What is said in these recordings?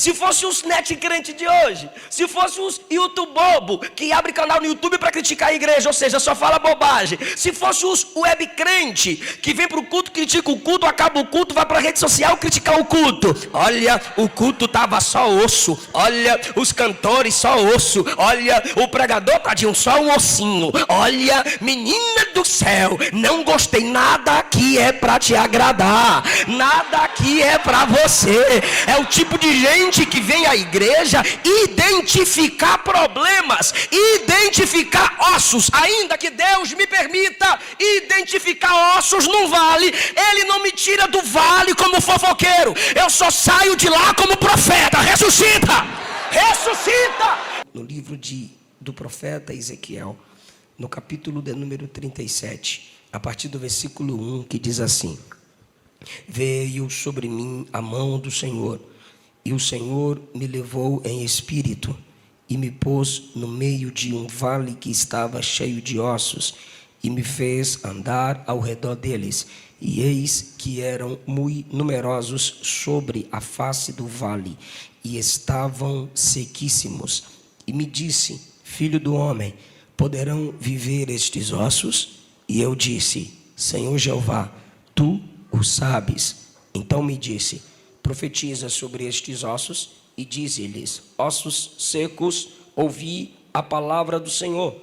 Se fosse os net crente de hoje, se fosse os YouTube bobo que abre canal no YouTube para criticar a igreja, ou seja, só fala bobagem. Se fosse os web crente que vem para o culto, critica o culto, acaba o culto, vai para a rede social criticar o culto. Olha, o culto tava só osso. Olha, os cantores só osso. Olha, o pregador tadinho, só um ossinho. Olha, menina do céu, não gostei. Nada aqui é para te agradar. Nada aqui é para você. É o tipo de gente que vem à igreja identificar problemas, identificar ossos. Ainda que Deus me permita identificar ossos no vale, Ele não me tira do vale como fofoqueiro. Eu só saio de lá como profeta. Ressuscita! Ressuscita! No livro do profeta Ezequiel, no capítulo de número 37, a partir do versículo 1, que diz assim: veio sobre mim a mão do Senhor, e o Senhor me levou em espírito, e me pôs no meio de um vale que estava cheio de ossos, e me fez andar ao redor deles, e eis que eram muito numerosos sobre a face do vale, e estavam sequíssimos. E me disse: filho do homem, poderão viver estes ossos? E eu disse: Senhor Jeová, tu o sabes. Então me disse: profetiza sobre estes ossos e dize-lhes: ossos secos, ouvi a palavra do Senhor.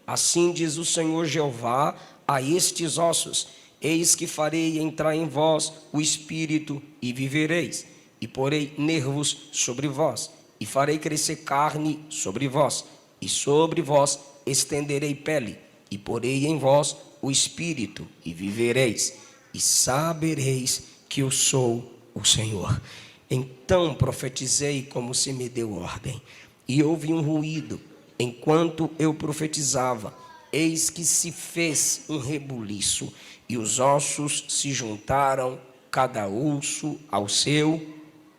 Assim diz o Senhor Jeová a estes ossos: eis que farei entrar em vós o espírito e vivereis, e porei nervos sobre vós, e farei crescer carne sobre vós, e sobre vós estenderei pele, e porei em vós o espírito e vivereis, e sabereis que eu sou o Senhor. Então profetizei como se me deu ordem, e houve um ruído enquanto eu profetizava. Eis que se fez um rebuliço, e os ossos se juntaram, cada osso ao seu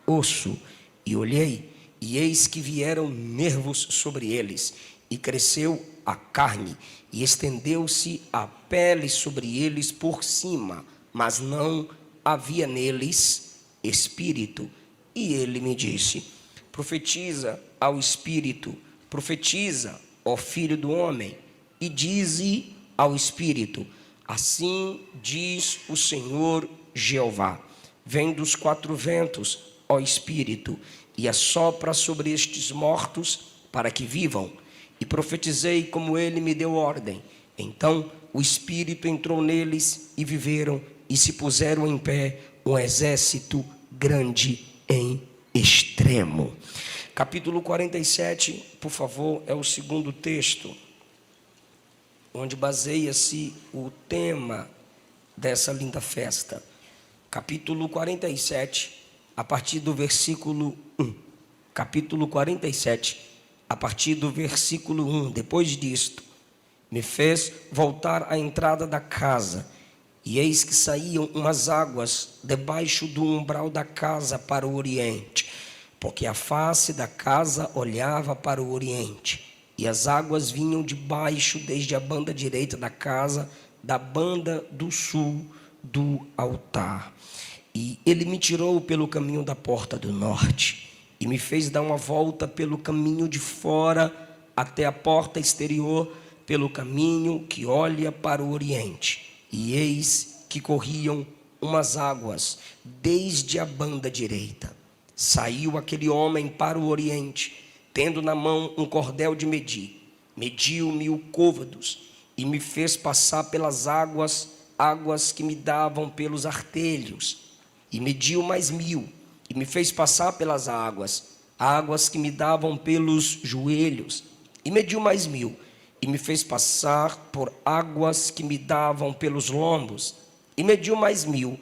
osso. E olhei, e eis que vieram nervos sobre eles, e cresceu a carne, e estendeu-se a pele sobre eles por cima, mas não havia neles espírito. E ele me disse: profetiza ao espírito, profetiza, ó filho do homem, e dize ao espírito: assim diz o Senhor Jeová, vem dos quatro ventos, ó espírito, e assopra sobre estes mortos para que vivam. E profetizei como ele me deu ordem. Então o espírito entrou neles e viveram, e se puseram em pé um exército grande em extremo. Capítulo 47, por favor, é o segundo texto, onde baseia-se o tema dessa linda festa. Capítulo 47, a partir do versículo 1. Capítulo 47, a partir do versículo 1. Depois disto, me fez voltar à entrada da casa, e eis que saíam umas águas debaixo do umbral da casa para o oriente, porque a face da casa olhava para o oriente, e as águas vinham de baixo desde a banda direita da casa, da banda do sul do altar. E ele me tirou pelo caminho da porta do norte, e me fez dar uma volta pelo caminho de fora até a porta exterior, pelo caminho que olha para o oriente. E eis que corriam umas águas desde a banda direita. Saiu aquele homem para o oriente, tendo na mão um cordel de medir. Mediu 1000 côvados e me fez passar pelas águas que me davam pelos artelhos. E mediu mais 1000 e me fez passar pelas águas que me davam pelos joelhos. E mediu mais 1000 e me fez passar por águas que me davam pelos lombos. E mediu mais 1000,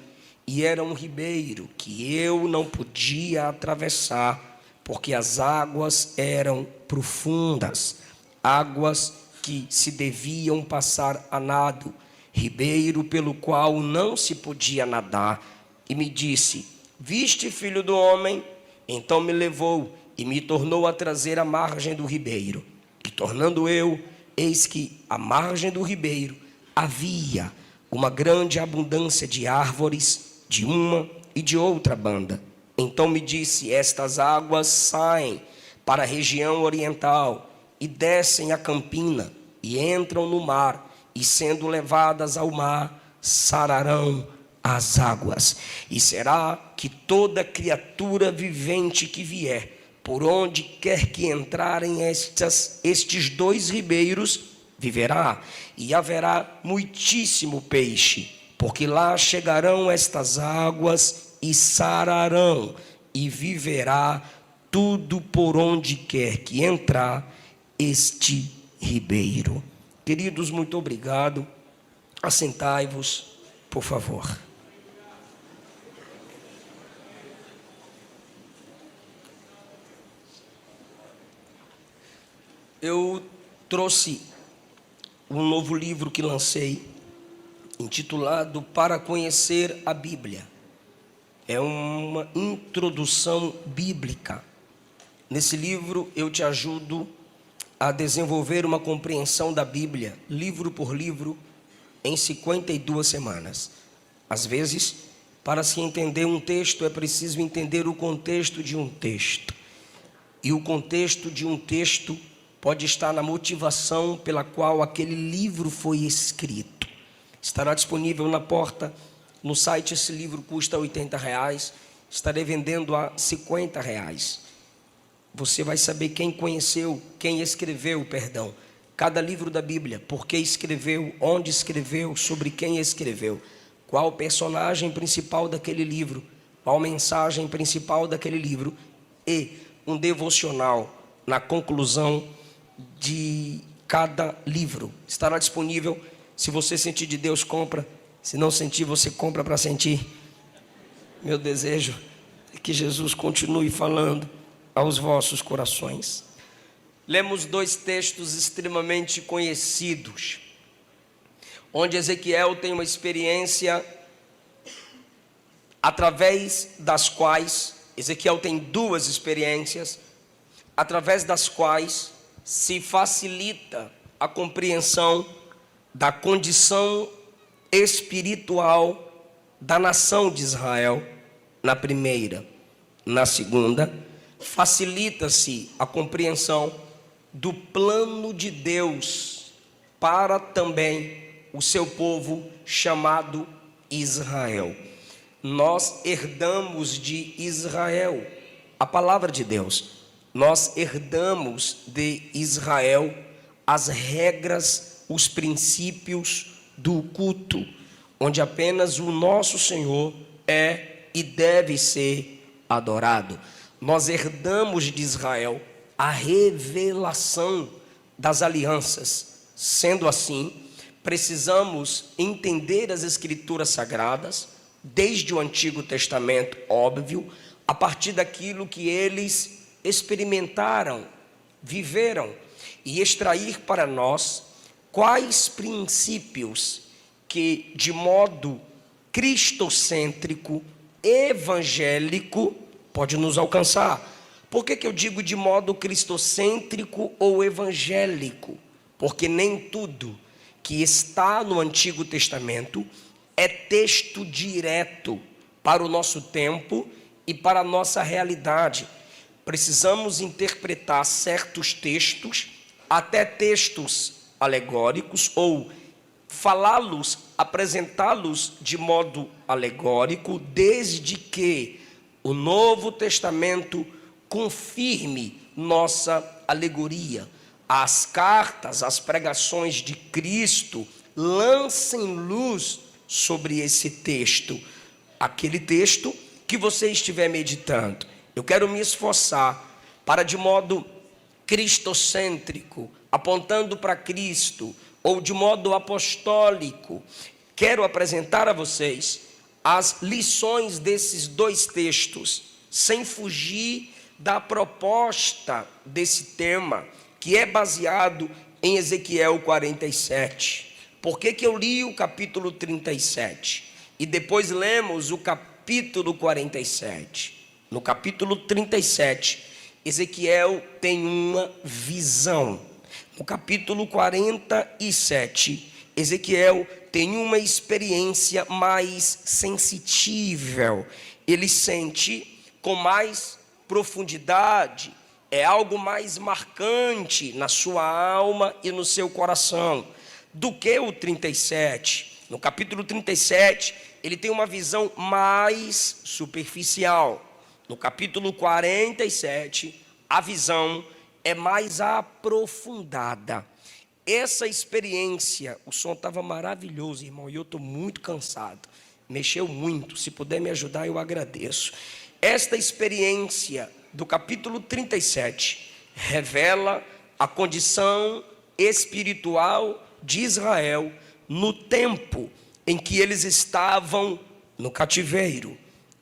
e era um ribeiro que eu não podia atravessar, porque as águas eram profundas, águas que se deviam passar a nado, ribeiro pelo qual não se podia nadar. E me disse: viste, filho do homem? Então me levou e me tornou a trazer à margem do ribeiro. E tornando eu, eis que à margem do ribeiro havia uma grande abundância de árvores de uma e de outra banda, Então me disse: estas águas saem para a região oriental e descem a campina e entram no mar, e sendo levadas ao mar, sararão as águas. E será que toda criatura vivente que vier, por onde quer que entrarem estes dois ribeiros, viverá, e haverá muitíssimo peixe, porque lá chegarão estas águas e sararão, e viverá tudo por onde quer que entrar este ribeiro. Queridos, muito obrigado. Assentai-vos, por favor. Eu trouxe um novo livro que lancei, intitulado Para Conhecer a Bíblia. É uma introdução bíblica. Nesse livro eu te ajudo a desenvolver uma compreensão da Bíblia, livro por livro, em 52 semanas. Às vezes, para se entender um texto, é preciso entender o contexto de um texto. E o contexto de um texto pode estar na motivação pela qual aquele livro foi escrito. Estará disponível na porta, no site. Esse livro custa R$80, estarei vendendo a R$50. Você vai saber quem escreveu, cada livro da Bíblia, por que escreveu, onde escreveu, sobre quem escreveu, qual o personagem principal daquele livro, qual a mensagem principal daquele livro, e um devocional na conclusão de cada livro. Estará disponível. Se você sentir de Deus, compra. Se não sentir, você compra para sentir. Meu desejo é que Jesus continue falando aos vossos corações. Lemos dois textos extremamente conhecidos, onde Ezequiel tem uma experiência através das quais, Ezequiel tem duas experiências, através das quais se facilita a compreensão da condição espiritual da nação de Israel, na primeira. Na segunda, facilita-se a compreensão do plano de Deus para também o seu povo chamado Israel. Nós herdamos de Israel a palavra de Deus. Nós herdamos de Israel as regras, os princípios do culto, onde apenas o nosso Senhor é e deve ser adorado. Nós herdamos de Israel a revelação das alianças. Sendo assim, precisamos entender as Escrituras Sagradas, desde o Antigo Testamento, óbvio, a partir daquilo que eles experimentaram, viveram, e extrair para nós quais princípios que, de modo cristocêntrico, evangélico, pode nos alcançar. Por que eu digo de modo cristocêntrico ou evangélico? Porque nem tudo que está no Antigo Testamento é texto direto para o nosso tempo e para a nossa realidade. Precisamos interpretar certos textos, até textos alegóricos, ou falá-los, apresentá-los de modo alegórico, desde que o Novo Testamento confirme nossa alegoria. As cartas, as pregações de Cristo lancem luz sobre esse texto, aquele texto que você estiver meditando. Eu quero me esforçar para, de modo cristocêntrico, apontando para Cristo, ou de modo apostólico, quero apresentar a vocês as lições desses dois textos, sem fugir da proposta desse tema, que é baseado em Ezequiel 47. Por que eu li o capítulo 37 e depois lemos o capítulo 47? No capítulo 37, Ezequiel tem uma visão. No capítulo 47, Ezequiel tem uma experiência mais sensitível. Ele sente com mais profundidade, é algo mais marcante na sua alma e no seu coração do que o 37. No capítulo 37, ele tem uma visão mais superficial. No capítulo 47, a visão é mais aprofundada. Essa experiência, o som estava maravilhoso, irmão, e eu estou muito cansado. Mexeu muito, se puder me ajudar, eu agradeço. Esta experiência do capítulo 37 revela a condição espiritual de Israel no tempo em que eles estavam no cativeiro.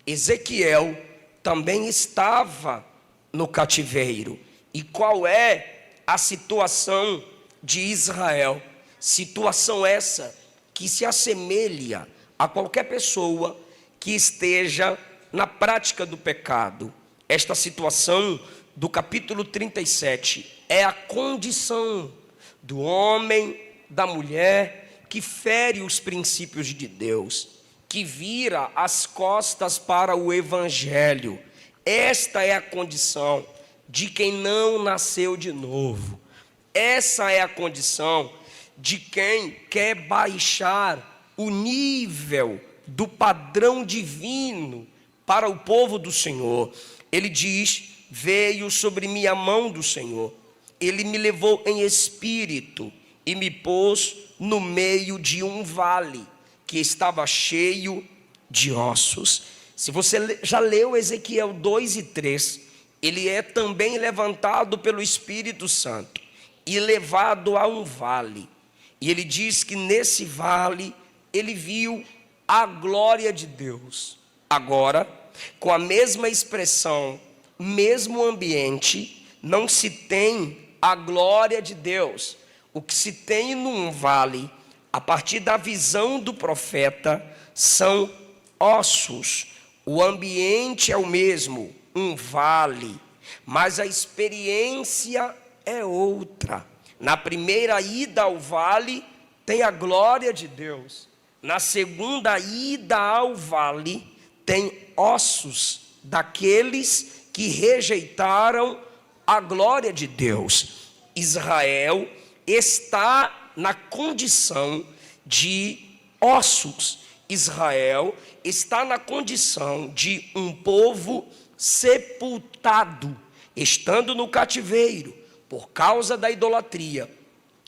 Ezequiel também estava no cativeiro. E qual é a situação de Israel? Situação essa que se assemelha a qualquer pessoa que esteja na prática do pecado. Esta situação do capítulo 37 é a condição do homem, da mulher, que fere os princípios de Deus, que vira as costas para o evangelho. Esta é a condição de quem não nasceu de novo. Essa é a condição de quem quer baixar o nível do padrão divino para o povo do Senhor. Ele diz: veio sobre mim a mão do Senhor, ele me levou em espírito e me pôs no meio de um vale que estava cheio de ossos. Se você já leu Ezequiel 2 e 3, ele é também levantado pelo Espírito Santo e levado a um vale. E ele diz que nesse vale ele viu a glória de Deus. Agora, com a mesma expressão, mesmo ambiente, não se tem a glória de Deus. O que se tem num vale, a partir da visão do profeta, são ossos. O ambiente é o mesmo, um vale, mas a experiência é outra. Na primeira ida ao vale, tem a glória de Deus. Na segunda ida ao vale, tem ossos daqueles que rejeitaram a glória de Deus. Israel está na condição de ossos. Israel está na condição de um povo sepultado, estando no cativeiro por causa da idolatria,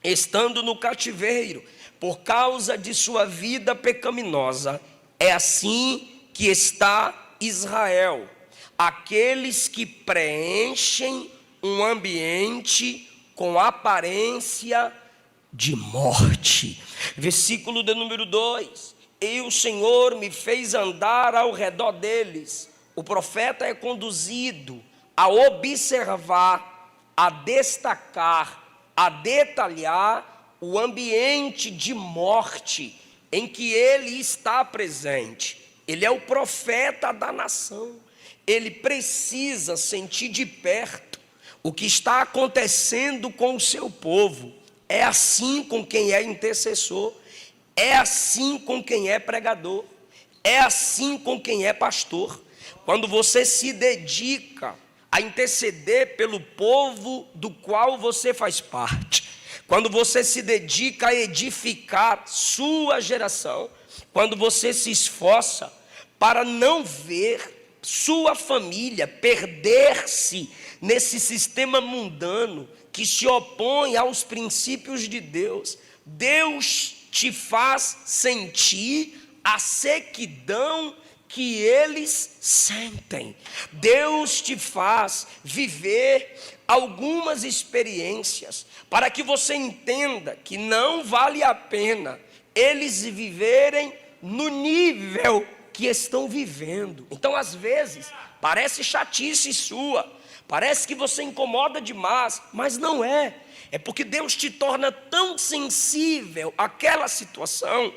estando no cativeiro por causa de sua vida pecaminosa. É assim que está Israel. Aqueles que preenchem um ambiente com aparência de morte. Versículo de número 2: e o Senhor me fez andar ao redor deles. O profeta é conduzido a observar, a destacar, a detalhar o ambiente de morte em que ele está presente. Ele é o profeta da nação. Ele precisa sentir de perto o que está acontecendo com o seu povo. É assim com quem é intercessor, é assim com quem é pregador, é assim com quem é pastor. Quando você se dedica a interceder pelo povo do qual você faz parte, quando você se dedica a edificar sua geração, quando você se esforça para não ver sua família perder-se nesse sistema mundano que se opõe aos princípios de Deus, Deus te faz sentir a sequidão que eles sentem. Deus te faz viver algumas experiências para que você entenda que não vale a pena eles viverem no nível que estão vivendo. Então, às vezes, parece chatice sua, parece que você incomoda demais, mas não é. É porque Deus te torna tão sensível àquela situação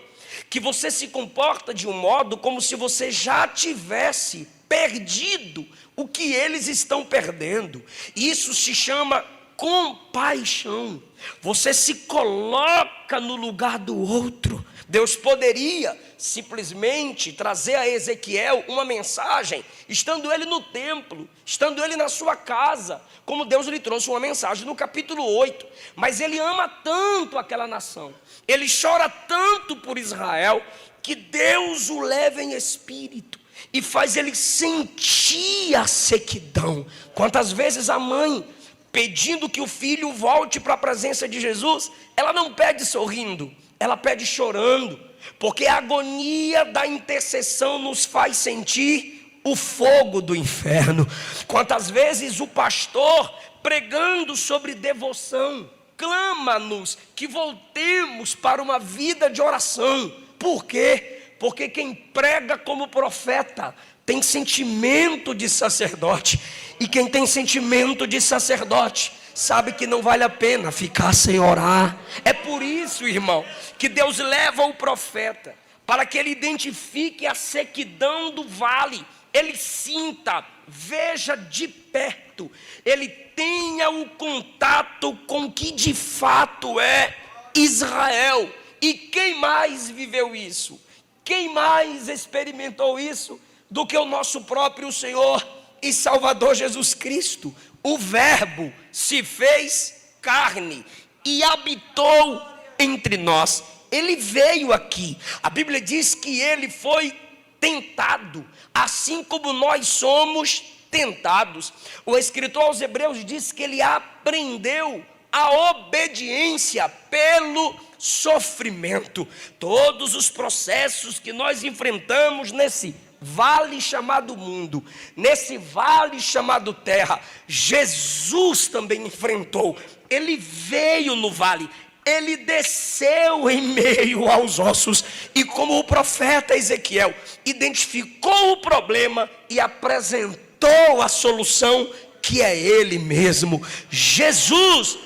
que você se comporta de um modo como se você já tivesse perdido o que eles estão perdendo. Isso se chama compaixão. Você se coloca no lugar do outro. Deus poderia simplesmente trazer a Ezequiel uma mensagem, estando ele no templo, estando ele na sua casa, como Deus lhe trouxe uma mensagem no capítulo 8. Mas ele ama tanto aquela nação, ele chora tanto por Israel, que Deus o leva em espírito e faz ele sentir a sequidão. Quantas vezes a mãe, pedindo que o filho volte para a presença de Jesus, ela não pede sorrindo, ela pede chorando, porque a agonia da intercessão nos faz sentir o fogo do inferno. Quantas vezes o pastor, pregando sobre devoção, clama-nos que voltemos para uma vida de oração. Por quê? Porque quem prega como profeta tem sentimento de sacerdote, e quem tem sentimento de sacerdote sabe que não vale a pena ficar sem orar. É por isso, irmão, que Deus leva o profeta para que ele identifique a sequidão do vale, ele sinta, veja de perto, ele tenha o contato com o que de fato é Israel. E quem mais viveu isso? Quem mais experimentou isso do que o nosso próprio Senhor e Salvador Jesus Cristo? O Verbo se fez carne e habitou entre nós. Ele veio aqui. A Bíblia diz que ele foi tentado, assim como nós somos tentados. O escritor aos Hebreus diz que ele aprendeu a obediência pelo sofrimento. Todos os processos que nós enfrentamos nesse vale chamado mundo, nesse vale chamado terra, Jesus também enfrentou. Ele veio no vale, ele desceu em meio aos ossos, e como o profeta Ezequiel identificou o problema e apresentou a solução, que é ele mesmo. Jesus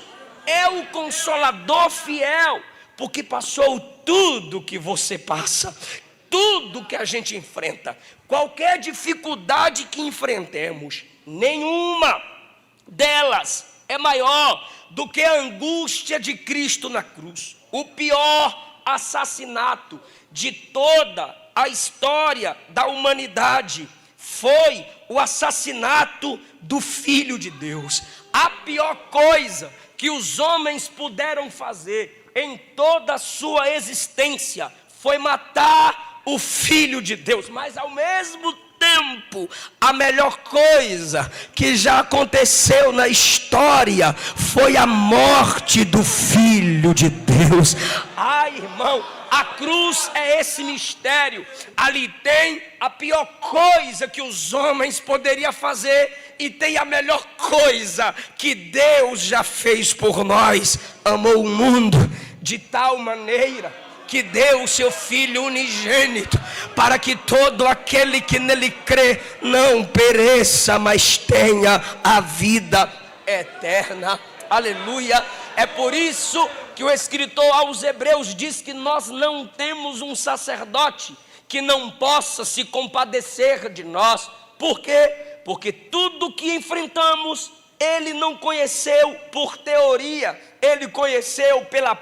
é o consolador fiel, porque passou tudo que você passa, tudo que a gente enfrenta, qualquer dificuldade que enfrentemos, nenhuma delas é maior do que a angústia de Cristo na cruz. O pior assassinato de toda a história da humanidade foi o assassinato do Filho de Deus. A pior coisa que os homens puderam fazer em toda a sua existência foi matar o Filho de Deus. Mas ao mesmo tempo, a melhor coisa que já aconteceu na história foi a morte do Filho de Deus. Ai, irmão, a cruz é esse mistério. Ali tem a pior coisa que os homens poderiam fazer, e tem a melhor coisa que Deus já fez por nós. Amou o mundo de tal maneira que deu o seu Filho unigênito, para que todo aquele que nele crê não pereça, mas tenha a vida eterna. Aleluia. É por isso que o escritor aos Hebreus diz que nós não temos um sacerdote que não possa se compadecer de nós. Por quê? Porque tudo que enfrentamos, ele não conheceu por teoria, ele conheceu pela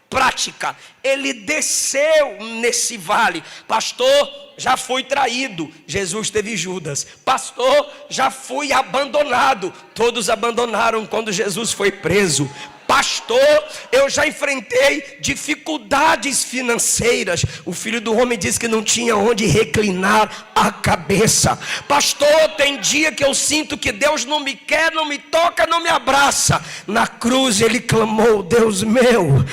prática. Ele desceu nesse vale. Pastor, já fui traído. Jesus teve Judas. Pastor, já fui abandonado. Todos abandonaram quando Jesus foi preso. Pastor, eu já enfrentei dificuldades financeiras. O Filho do Homem disse que não tinha onde reclinar a cabeça. Pastor, tem dia que eu sinto que Deus não me quer, não me toca, não me abraça. Na cruz ele clamou: Deus meu,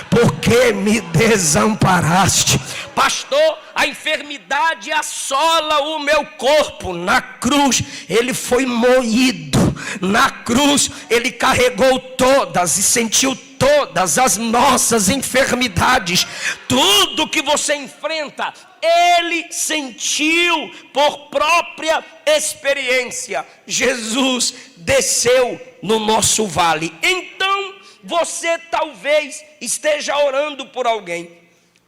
por que me desamparaste? Pastor, a enfermidade assola o meu corpo. Na cruz ele foi moído. Na cruz ele carregou todas e sentiu todas as nossas enfermidades. Tudo que você enfrenta, ele sentiu por própria experiência. Jesus desceu no nosso vale. Então você talvez esteja orando por alguém,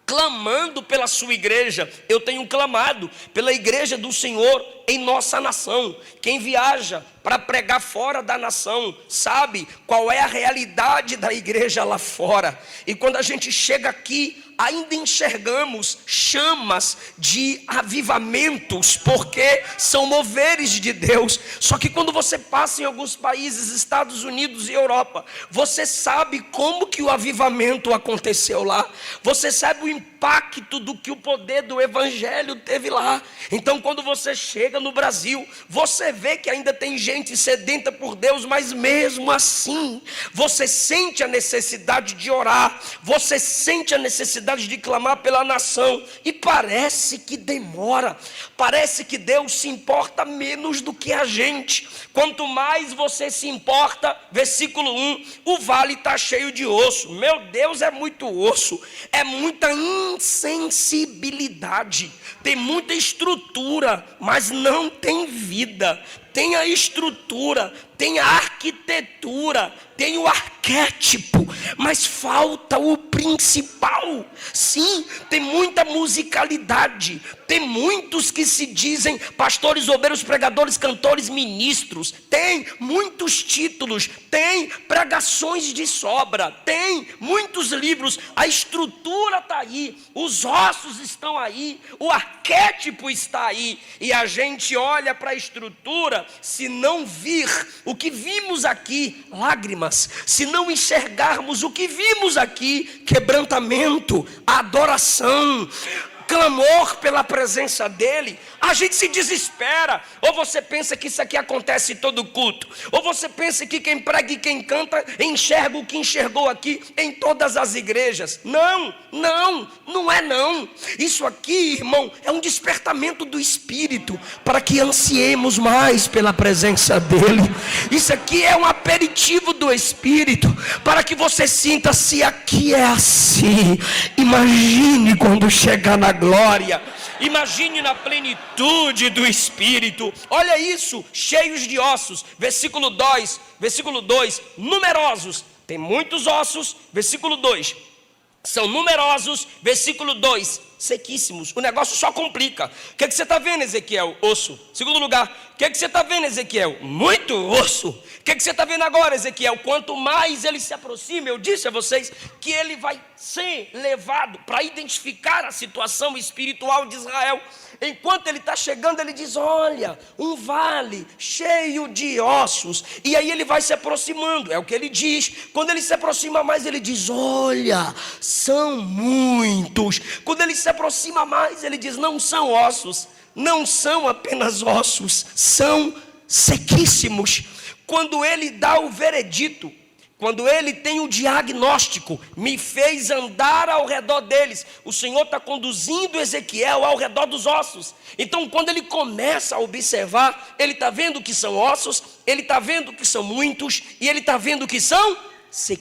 clamando pela sua igreja. Eu tenho clamado pela igreja do Senhor em nossa nação. Quem viaja para pregar fora da nação sabe qual é a realidade da igreja lá fora. E quando a gente chega aqui, ainda enxergamos chamas de avivamentos, porque são moveres de Deus. Só que quando você passa em alguns países, Estados Unidos e Europa, você sabe como que o avivamento aconteceu lá. Você sabe o impacto do que o poder do evangelho teve lá. Então quando você chega no Brasil, você vê que ainda tem gente sedenta por Deus, mas mesmo assim, você sente a necessidade de orar, você sente a necessidade de clamar pela nação, e parece que demora, parece que Deus se importa menos do que a gente. Quanto mais você se importa, versículo 1, o vale está cheio de osso. Meu Deus, é muito osso, é muita insensibilidade, tem muita estrutura, mas não tem vida. Tem a estrutura, tem a arquitetura, tem o arquétipo, mas falta o principal. Sim, tem muita musicalidade, tem muitos que se dizem pastores, obreiros, pregadores, cantores, ministros, tem muitos títulos, tem pregações de sobra, tem muitos livros, a estrutura está aí, os ossos estão aí, o arquétipo está aí, e a gente olha para a estrutura, se não vir o que vimos aqui, lágrimas, se não enxergarmos o que vimos aqui, quebrantamento, adoração, clamor pela presença dele, a gente se desespera. Ou você pensa que isso aqui acontece em todo culto, ou você pensa que quem prega e quem canta enxerga o que enxergou aqui em todas as igrejas. Não é não. Isso aqui, irmão, é um despertamento do Espírito, para que ansiemos mais pela presença dele. Isso aqui é um aperitivo do Espírito, para que você sinta, se aqui é assim, imagine quando chegar na glória, imagine na plenitude do Espírito. Olha isso, cheios de ossos, versículo 2, numerosos, tem muitos ossos, versículo 2, são numerosos, versículo 2, sequíssimos. O negócio só complica. O que você está vendo, Ezequiel? Osso. Segundo lugar, o que você está vendo, Ezequiel? Muito osso. O que você está vendo agora, Ezequiel? Quanto mais ele se aproxima, eu disse a vocês que ele vai ser levado para identificar a situação espiritual de Israel. Enquanto ele está chegando, ele diz: olha, um vale cheio de ossos. E aí ele vai se aproximando, é o que ele diz. Quando ele se aproxima mais, ele diz: olha, são muitos. Quando ele se aproxima mais, ele diz: não são ossos, não são apenas ossos, são sequíssimos. Quando ele dá o veredito, quando ele tem o diagnóstico, me fez andar ao redor deles. O Senhor está conduzindo Ezequiel ao redor dos ossos. Então quando ele começa a observar, ele está vendo que são ossos, ele está vendo que são muitos, e ele está vendo que são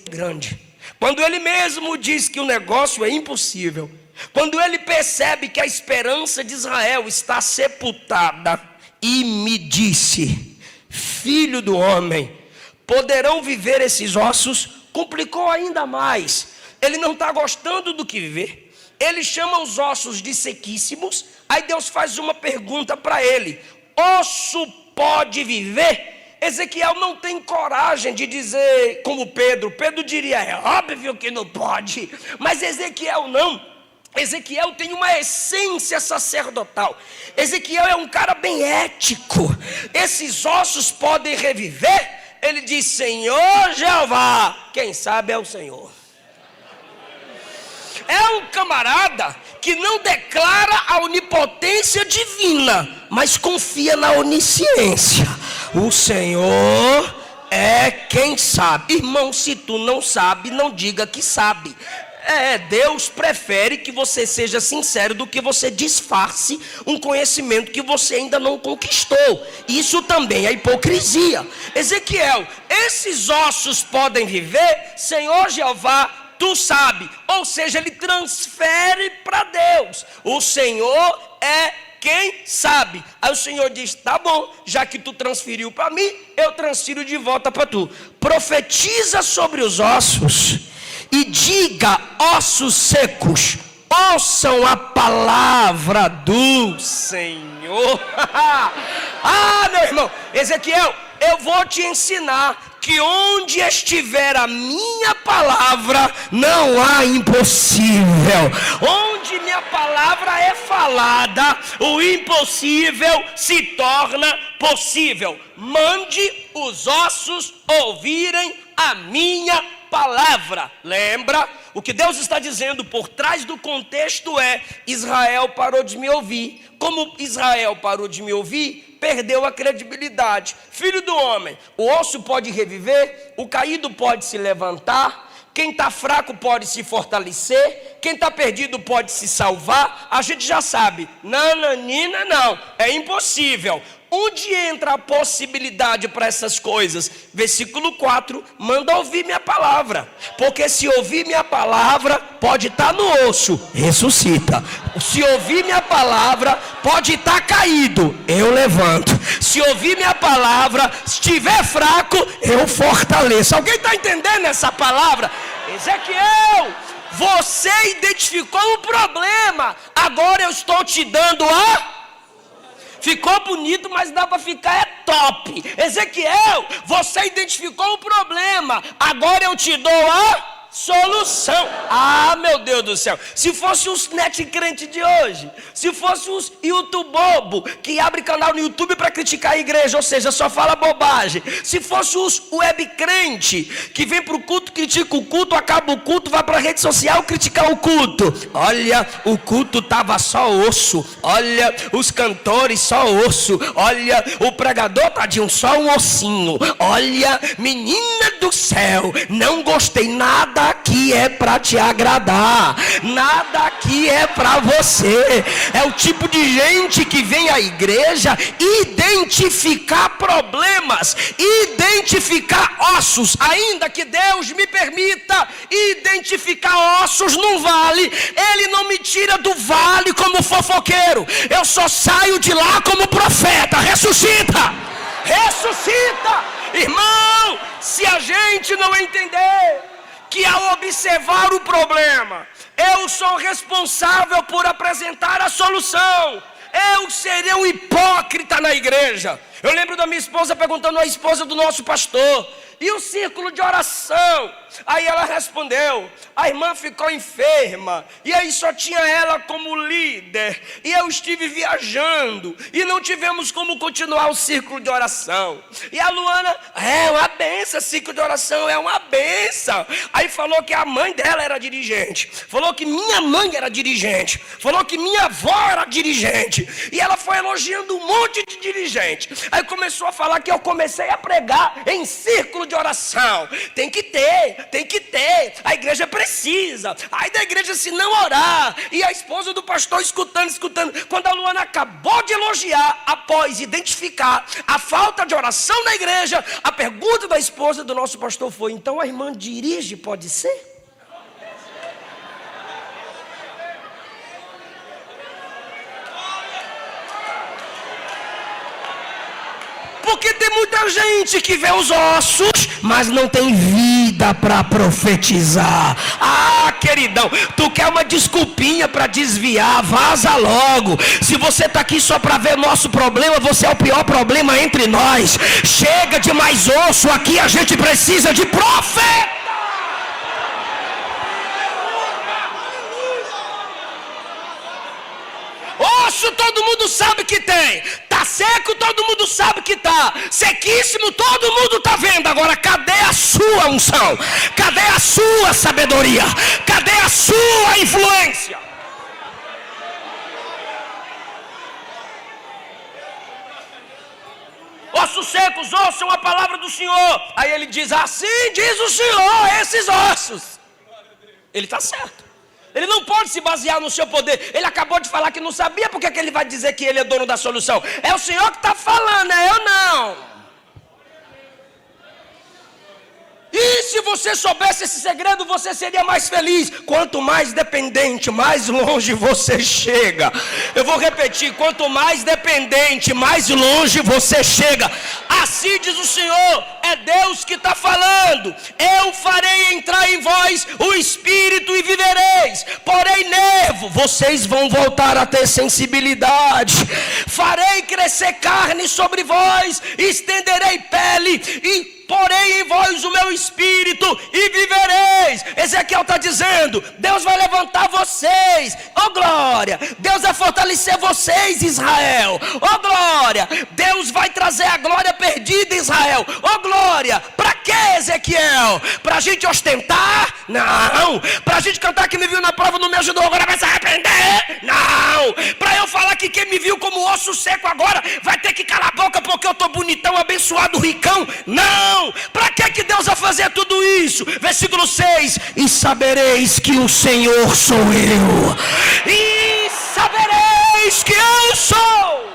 grandes. Quando ele mesmo diz que o negócio é impossível, quando ele percebe que a esperança de Israel está sepultada, e me disse: filho do homem, poderão viver esses ossos? Complicou ainda mais. Ele não está gostando do que vê. Ele chama os ossos de sequíssimos. Aí Deus faz uma pergunta para ele: osso pode viver? Ezequiel não tem coragem de dizer como Pedro. Pedro diria: é óbvio que não pode. Mas Ezequiel não. Ezequiel tem uma essência sacerdotal. Ezequiel é um cara bem ético. Esses ossos podem reviver? Ele diz: Senhor Jeová. Quem sabe é o Senhor. É um camarada que não declara a onipotência divina, mas confia na onisciência. O Senhor é quem sabe. Irmão, se tu não sabe, não diga que sabe. Deus prefere que você seja sincero do que você disfarce um conhecimento que você ainda não conquistou. Isso também é hipocrisia. Ezequiel, esses ossos podem viver? Senhor Jeová, tu sabe. Ou seja, ele transfere para Deus. O Senhor é quem sabe. Aí o Senhor diz: tá bom, já que tu transferiu para mim, eu transfiro de volta para tu. Profetiza sobre os ossos e diga: ossos secos, ouçam a palavra do Senhor. Meu irmão, Ezequiel, eu vou te ensinar que onde estiver a minha palavra, não há impossível. Onde minha palavra é falada, o impossível se torna possível. Mande os ossos ouvirem a minha palavra. Lembra? O que Deus está dizendo por trás do contexto é: Israel parou de me ouvir. Como Israel parou de me ouvir, perdeu a credibilidade. Filho do homem, o osso pode reviver, o caído pode se levantar, quem está fraco pode se fortalecer, quem está perdido pode se salvar. A gente já sabe, nananina não, é impossível. Onde entra a possibilidade para essas coisas? Versículo 4, manda ouvir minha palavra, porque se ouvir minha palavra, pode estar no osso, ressuscita. Se ouvir minha palavra, pode estar caído, eu levanto. Se ouvir minha palavra, estiver fraco, eu fortaleço. Alguém está entendendo essa palavra? Ezequiel, você identificou o problema, agora eu estou te dando a... Ficou bonito, mas dá para ficar top. Ezequiel, você identificou o problema, agora eu te dou a solução. Meu Deus do céu. Se fosse os net crente de hoje, se fosse os YouTube bobo que abre canal no YouTube para criticar a igreja, ou seja, só fala bobagem. Se fosse os web crente que vem para o culto, critica o culto, acaba o culto, vai para a rede social criticar o culto. Olha, o culto tava só osso. Olha, os cantores só osso. Olha, o pregador tadinho, só um ossinho. Olha, menina do céu, não gostei nada. Aqui é para te agradar, nada aqui é para você. É o tipo de gente que vem à igreja identificar problemas, identificar ossos. Ainda que Deus me permita identificar ossos num vale, Ele não me tira do vale como fofoqueiro. Eu só saio de lá como profeta. Ressuscita, ressuscita. Irmão, se a gente não entender que ao observar o problema, eu sou responsável por apresentar a solução, eu serei um hipócrita na igreja. Eu lembro da minha esposa perguntando à esposa do nosso pastor: e o círculo de oração? Aí ela respondeu: a irmã ficou enferma, e aí só tinha ela como líder, e eu estive viajando, e não tivemos como continuar o círculo de oração. E a Luana: é uma benção, círculo de oração é uma benção. Aí falou que a mãe dela era dirigente, falou que minha mãe era dirigente, falou que minha avó era dirigente, e ela foi elogiando um monte de dirigente. Aí começou a falar que eu comecei a pregar em círculo de oração. Tem que ter, a igreja precisa. Aí da igreja se não orar, e a esposa do pastor escutando. Quando a Luana acabou de elogiar, após identificar a falta de oração na igreja, a pergunta da esposa do nosso pastor foi: então a irmã dirige, pode ser? Porque tem muita gente que vê os ossos, mas não tem vida para profetizar. Queridão, tu quer uma desculpinha para desviar? Vaza logo. Se você está aqui só para ver nosso problema, você é o pior problema entre nós. Chega de mais osso, aqui a gente precisa de profeta. Osso todo mundo sabe que tem. Tá seco, todo mundo sabe que tá. Sequíssimo, todo mundo tá vendo. Agora, cadê a sua unção? Cadê a sua sabedoria? Cadê a sua influência? Ossos secos, ouçam a palavra do Senhor. Aí ele diz: assim diz o Senhor, esses ossos. Ele está certo. Ele não pode se basear no seu poder. Ele acabou de falar que não sabia, porque que ele vai dizer que ele é dono da solução? É o Senhor que está falando, é eu não. E se você soubesse esse segredo, você seria mais feliz. Quanto mais dependente, mais longe você chega. Eu vou repetir: quanto mais dependente, mais longe você chega. Assim diz o Senhor, é Deus que está falando. Eu farei entrar em vós o Espírito e vivereis. Porém, nervo, vocês vão voltar a ter sensibilidade. Farei crescer carne sobre vós, estenderei pele e porém em vós o meu espírito e vivereis. Ezequiel está dizendo, Deus vai levantar vocês, oh glória, Deus vai fortalecer vocês, Israel, oh glória, Deus vai trazer a glória perdida, Israel, oh glória. Para que, Ezequiel? Para a gente ostentar? Não. Para a gente cantar que me viu na prova não me ajudou, agora vai se arrepender? Não. Para eu falar que quem me viu como osso seco agora vai ter que calar a boca porque eu estou bonitão, abençoado, ricão? Não. Para que Deus vai fazer tudo isso? Versículo 6: e sabereis que o Senhor sou eu. E sabereis que eu sou.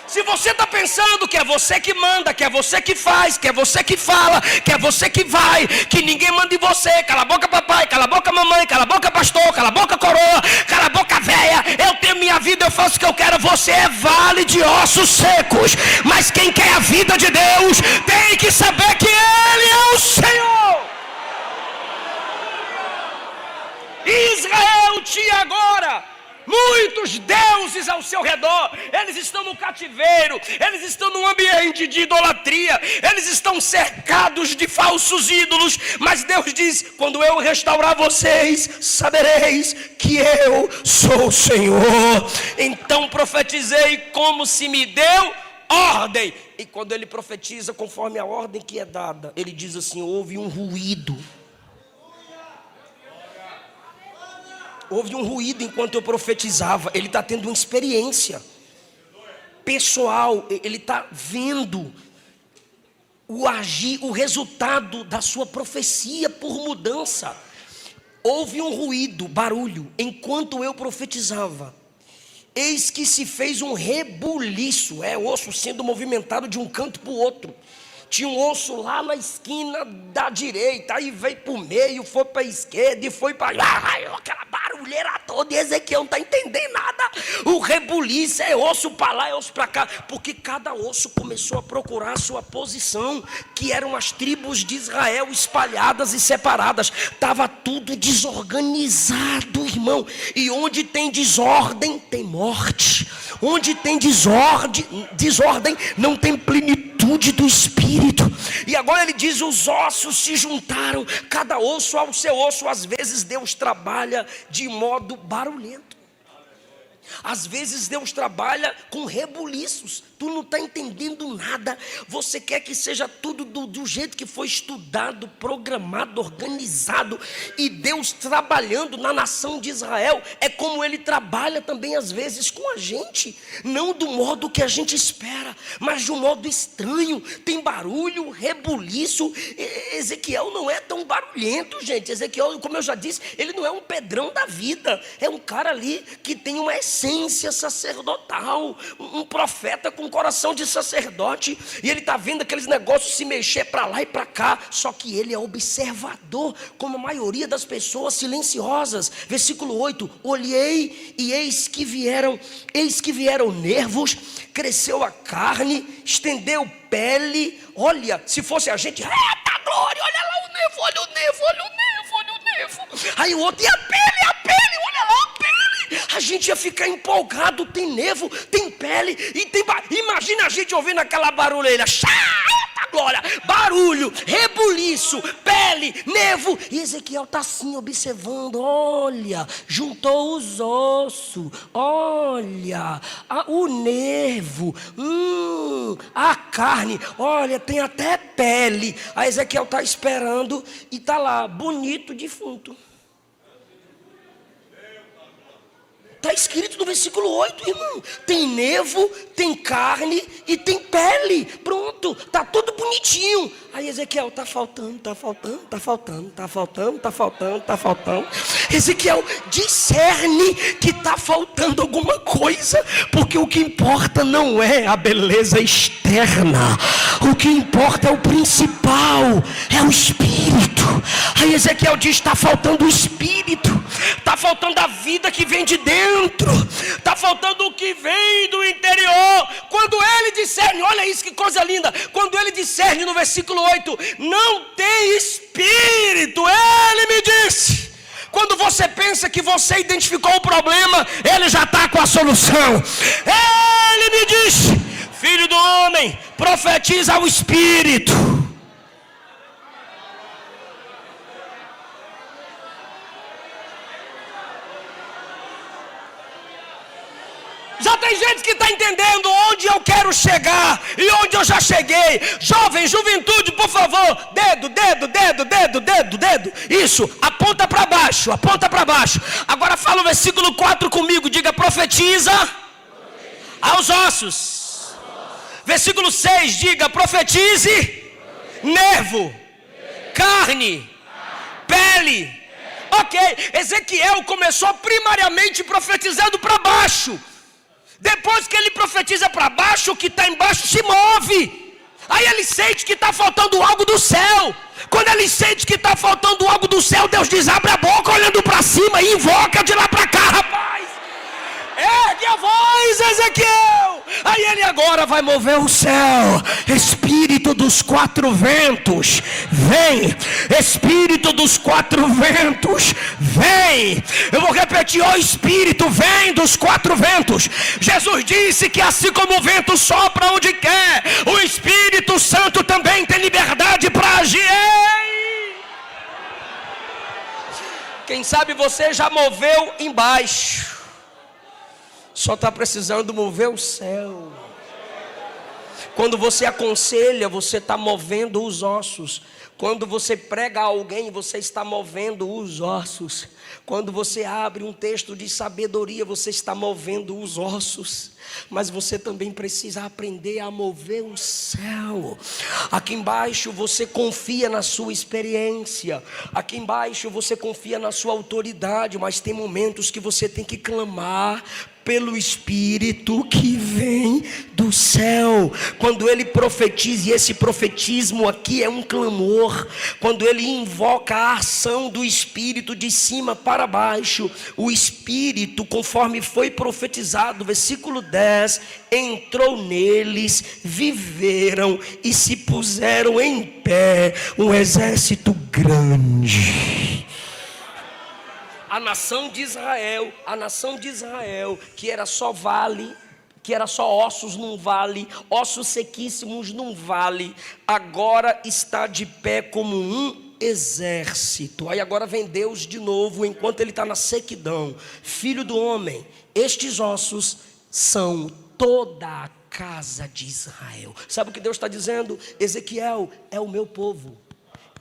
Se você está pensando que é você que manda, que é você que faz, que é você que fala, que é você que vai, que ninguém manda em você, cala a boca papai, cala a boca mamãe, cala a boca pastor, cala a boca coroa, cala a boca véia, eu tenho minha vida, eu faço o que eu quero, você é vale de ossos secos. Mas quem quer a vida de Deus tem que saber que Ele é o Senhor. Israel tinha agora muitos deuses ao seu redor, eles estão no cativeiro, eles estão num ambiente de idolatria, eles estão cercados de falsos ídolos, mas Deus diz, quando eu restaurar vocês, sabereis que eu sou o Senhor. Então profetizei como se me deu ordem, e quando ele profetiza conforme a ordem que é dada, ele diz assim, houve um ruído. Houve um ruído enquanto eu profetizava. Ele está tendo uma experiência pessoal. Ele está vendo o agir, o resultado da sua profecia por mudança. Houve um ruído, barulho, enquanto eu profetizava. Eis que se fez um rebuliço. É osso sendo movimentado de um canto para o outro. Tinha um osso lá na esquina da direita, aí veio para o meio, foi para a esquerda e foi para lá, aquela barulheira toda, e Ezequiel não está entendendo nada. O rebuliço é osso para lá, é osso para cá, porque cada osso começou a procurar a sua posição, que eram as tribos de Israel espalhadas e separadas. Estava tudo desorganizado, irmão, e onde tem desordem, tem morte. Onde tem desordem não tem plenitude do Espírito. E agora ele diz, os ossos se juntaram, cada osso ao seu osso. Às vezes Deus trabalha de modo barulhento. Às vezes Deus trabalha com rebuliços. Tu não está entendendo nada. Você quer que seja tudo do jeito que foi estudado, programado, organizado. E Deus trabalhando na nação de Israel é como Ele trabalha também às vezes com a gente. Não do modo que a gente espera, mas de um modo estranho. Tem barulho, rebuliço. Ezequiel não é tão barulhento, gente. Ezequiel, como eu já disse, ele não é um Pedrão da vida. É um cara ali que tem uma essência sacerdotal. Um profeta com coração de sacerdote, e ele está vendo aqueles negócios se mexer para lá e para cá, só que ele é observador, como a maioria das pessoas silenciosas. Versículo 8, olhei e eis que vieram nervos, cresceu a carne, estendeu pele. Olha, se fosse a gente, eita glória, olha lá o nervo, olha o nervo, olha o nervo, olha o nervo. Aí o outro, e a pele, olha lá a pele. A gente ia ficar empolgado, tem nervo, tem pele e tem imagina a gente ouvindo aquela barulheira, glória, barulho, rebuliço, pele, nervo. E Ezequiel está assim observando, olha, juntou os ossos, olha, o nervo, a carne, olha, tem até pele. Aí Ezequiel está esperando e está lá, bonito defunto. Está escrito no versículo 8, irmão. Tem nervo, tem carne e tem pele. Pronto, está tudo bonitinho. Aí Ezequiel, está faltando. Ezequiel discerne que está faltando alguma coisa, porque o que importa não é a beleza externa. O que importa é o principal, é o Espírito. Aí Ezequiel diz, está faltando o Espírito. Está faltando a vida que vem de Deus. dentro, está faltando o que vem do interior. Quando ele discerne, olha isso que coisa linda, quando ele discerne no versículo 8, não tem espírito, ele me disse. Quando você pensa que você identificou o problema, ele já está com a solução. Ele me disse: filho do homem, profetiza ao espírito. Já tem gente que está entendendo onde eu quero chegar e onde eu já cheguei. Jovem, juventude, por favor, dedo. Isso, aponta para baixo, aponta para baixo. Agora fala o versículo 4 comigo, diga: profetiza aos ossos. Versículo 6, diga: profetize nervo, carne, pele. Ok, Ezequiel começou primariamente profetizando para baixo. Depois que ele profetiza para baixo, o que está embaixo se move. Aí ele sente que está faltando algo do céu. Quando ele sente que está faltando algo do céu, Deus diz: abre a boca olhando para cima e invoca de lá para cá, rapaz. Ergue a voz, Ezequiel. Aí ele agora vai mover o céu. Espírito dos quatro ventos, vem. Espírito dos quatro ventos, vem. Eu vou repetir: ó Espírito, vem dos quatro ventos. Jesus disse que assim como o vento sopra onde quer, o Espírito Santo também tem liberdade para agir. Quem sabe você já moveu embaixo, só está precisando mover o céu. Quando você aconselha, você está movendo os ossos. Quando você prega a alguém, você está movendo os ossos. Quando você abre um texto de sabedoria, você está movendo os ossos. Mas você também precisa aprender a mover o céu. Aqui embaixo você confia na sua experiência. Aqui embaixo você confia na sua autoridade. Mas tem momentos que você tem que clamar pelo Espírito que vem do céu. Quando ele profetiza, e esse profetismo aqui é um clamor, quando ele invoca a ação do Espírito de cima para baixo, o Espírito, conforme foi profetizado, versículo 10, entrou neles, viveram e se puseram em pé um exército grande. A nação de Israel, que era só vale, que era só ossos num vale, ossos sequíssimos num vale, agora está de pé como um exército. Aí agora vem Deus de novo, enquanto ele está na sequidão: filho do homem, estes ossos são toda a casa de Israel. Sabe o que Deus está dizendo? Ezequiel, é o meu povo.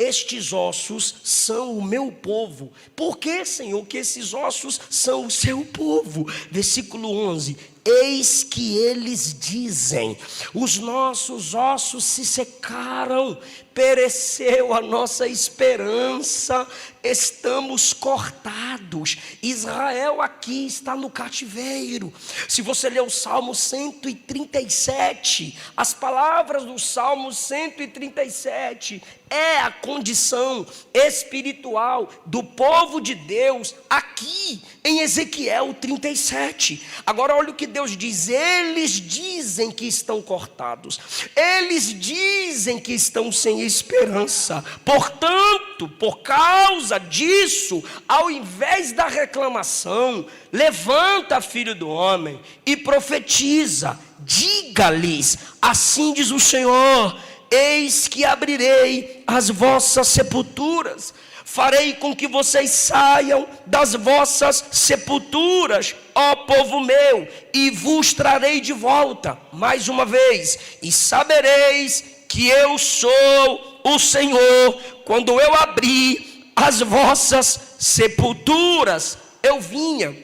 Estes ossos são o meu povo. Por que, Senhor, que esses ossos são o seu povo? Versículo 11: eis que eles dizem: os nossos ossos se secaram, pereceu a nossa esperança, estamos cortados. Israel aqui está no cativeiro. Se você ler o Salmo 137, as palavras do Salmo 137 é a condição espiritual do povo de Deus aqui em Ezequiel 37. Agora olha o que Deus diz: eles dizem que estão cortados, eles dizem que estão sem esperança. Portanto, por causa disso, ao invés da reclamação, levanta, filho do homem, e profetiza. Diga-lhes: assim diz o Senhor, eis que abrirei as vossas sepulturas, farei com que vocês saiam das vossas sepulturas, ó povo meu, e vos trarei de volta mais uma vez, e sabereis que eu sou o Senhor, quando eu abrir as vossas sepulturas. Eu vinha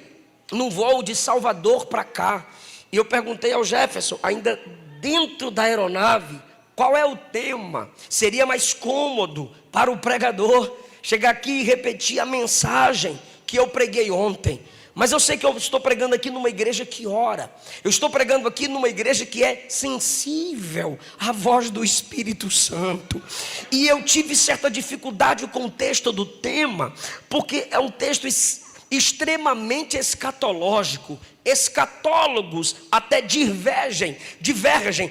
num voo de Salvador para cá, e eu perguntei ao Jefferson, ainda dentro da aeronave, qual é o tema? Seria mais cômodo para o pregador chegar aqui e repetir a mensagem que eu preguei ontem. Mas eu sei que eu estou pregando aqui numa igreja que ora. Eu estou pregando aqui numa igreja que é sensível à voz do Espírito Santo. E eu tive certa dificuldade com o texto do tema, porque é um texto extremamente escatológico. Escatólogos até divergem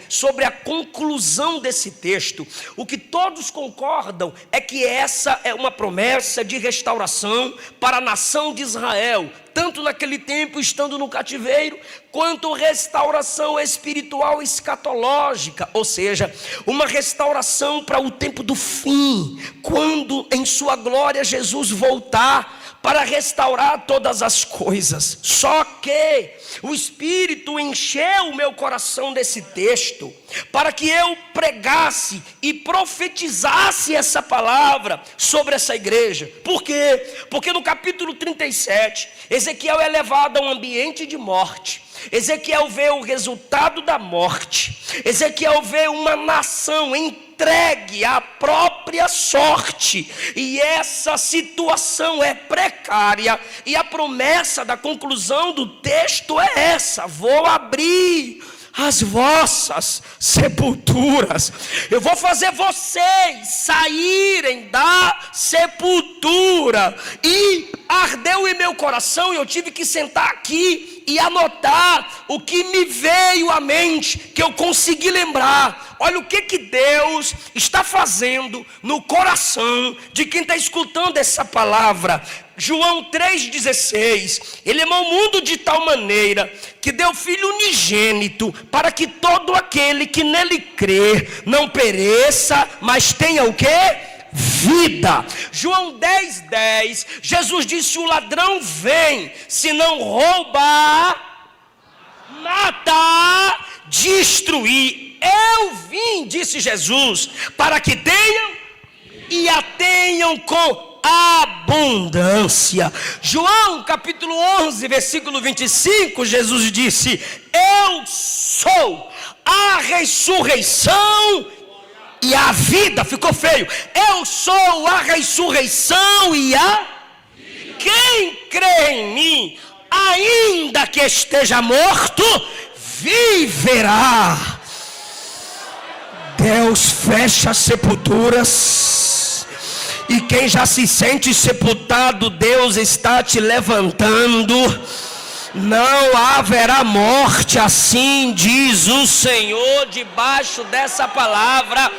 sobre a conclusão desse texto. O que todos concordam é que essa é uma promessa de restauração para a nação de Israel, tanto naquele tempo estando no cativeiro, quanto restauração espiritual escatológica, ou seja, uma restauração para o tempo do fim, quando em sua glória Jesus voltar para restaurar todas as coisas. Só que o Espírito encheu o meu coração desse texto, para que eu pregasse e profetizasse essa palavra sobre essa igreja. Por quê? Porque no capítulo 37, Ezequiel é levado a um ambiente de morte. Ezequiel vê o resultado da morte. Ezequiel vê uma nação entregue à própria sorte, e essa situação é precária, e a promessa da conclusão do texto é essa: vou abrir as vossas sepulturas, eu vou fazer vocês saírem da sepultura. E ardeu em meu coração, e eu tive que sentar aqui e anotar o que me veio à mente, que eu consegui lembrar. Olha o que Deus está fazendo no coração de quem está escutando essa palavra. João 3,16, ele amou o mundo de tal maneira que deu o Filho unigênito, para que todo aquele que nele crer não pereça, mas tenha o quê? Vida. João 10,10, Jesus disse: o ladrão vem, se não roubar, matar, destruir. Eu vim, disse Jesus, para que tenham e a tenham com abundância. João capítulo 11, versículo 25, Jesus disse: eu sou a ressurreição e a vida. Ficou feio. Eu sou a ressurreição e a vida. Quem crê em mim, ainda que esteja morto, viverá. Deus fecha sepulturas, e quem já se sente sepultado, Deus está te levantando. Não haverá morte, assim diz o Senhor. Debaixo dessa palavra,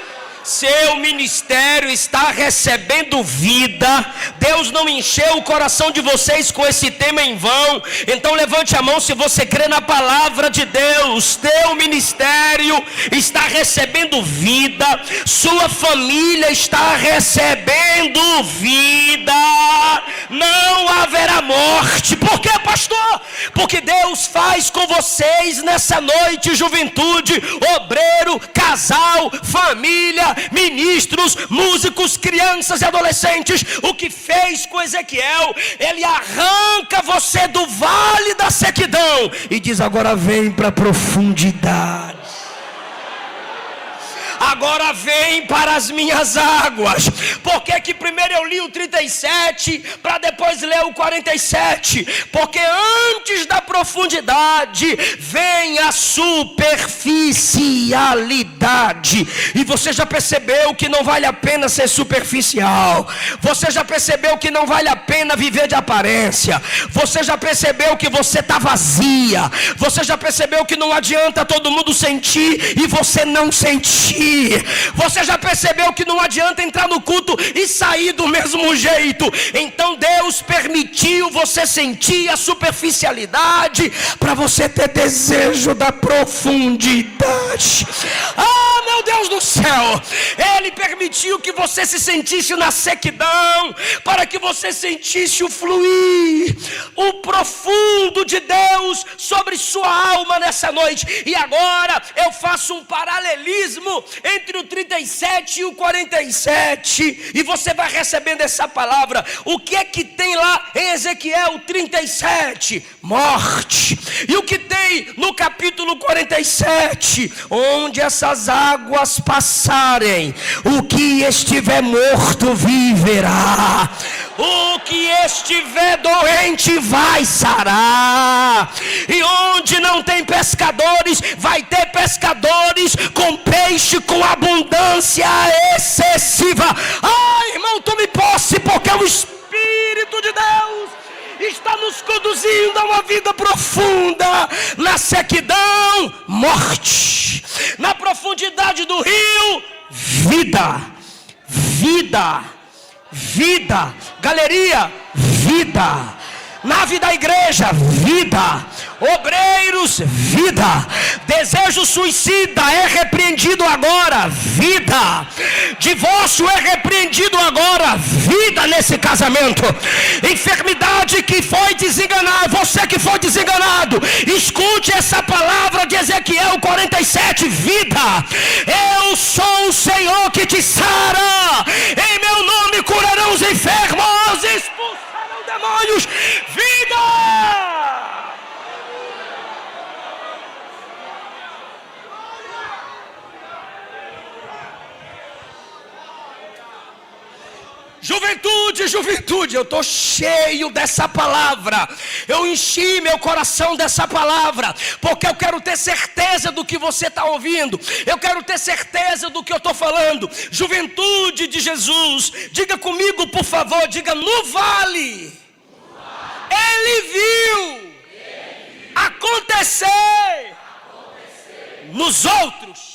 seu ministério está recebendo vida. Deus não encheu o coração de vocês com esse tema em vão. Então levante a mão se você crê na palavra de Deus. Teu ministério está recebendo vida, sua família está recebendo vida. Não haverá morte. Por quê, pastor? Porque Deus faz com vocês nessa noite, juventude, obreiro, casal, família, ministros, músicos, crianças e adolescentes, o que fez com Ezequiel. Ele arranca você do vale da sequidão e diz: agora vem para a profundidade. Agora vem para as minhas águas. Por que primeiro eu li o 37 para depois ler o 47? Porque antes da profundidade vem a superficialidade. E você já percebeu que não vale a pena ser superficial. Você já percebeu que não vale a pena viver de aparência. Você já percebeu que você está vazia. Você já percebeu que não adianta todo mundo sentir e você não sentir. Você já percebeu que não adianta entrar no culto e sair do mesmo jeito. Então Deus permitiu você sentir a superficialidade para você ter desejo da profundidade. Ah, meu Deus do céu! Ele permitiu que você se sentisse na sequidão para que você sentisse o fluir, o profundo de Deus sobre sua alma nessa noite. E agora eu faço um paralelismo entre o 37 e o 47, e você vai recebendo essa palavra. O que é que tem lá em Ezequiel 37? Morte. E o que tem no capítulo 47? Onde essas águas passarem, o que estiver morto viverá. O que estiver doente vai sarar. E onde não tem pescadores, vai ter pescadores com peixe, com abundância excessiva. Ai, irmão, tome posse, porque o Espírito de Deus está vazio dá uma vida profunda. Na sequidão, morte. Na profundidade do rio, vida. Vida. Vida. Galeria, vida. Nave da igreja, vida. Obreiros, vida. Desejo suicida é repreendido agora, vida. Divórcio é repreendido agora, vida nesse casamento. Enfermidade que foi desenganada, você que foi desenganado, escute essa palavra de Ezequiel 47, vida. Eu sou o Senhor que te sara, em meu nome curarão os enfermos, expulsarão demônios, vida. Juventude, juventude, eu estou cheio dessa palavra. Eu enchi meu coração dessa palavra, porque eu quero ter certeza do que você está ouvindo. Eu quero ter certeza do que eu estou falando. Juventude de Jesus, diga comigo por favor, diga: no vale, ele viu acontecer nos outros.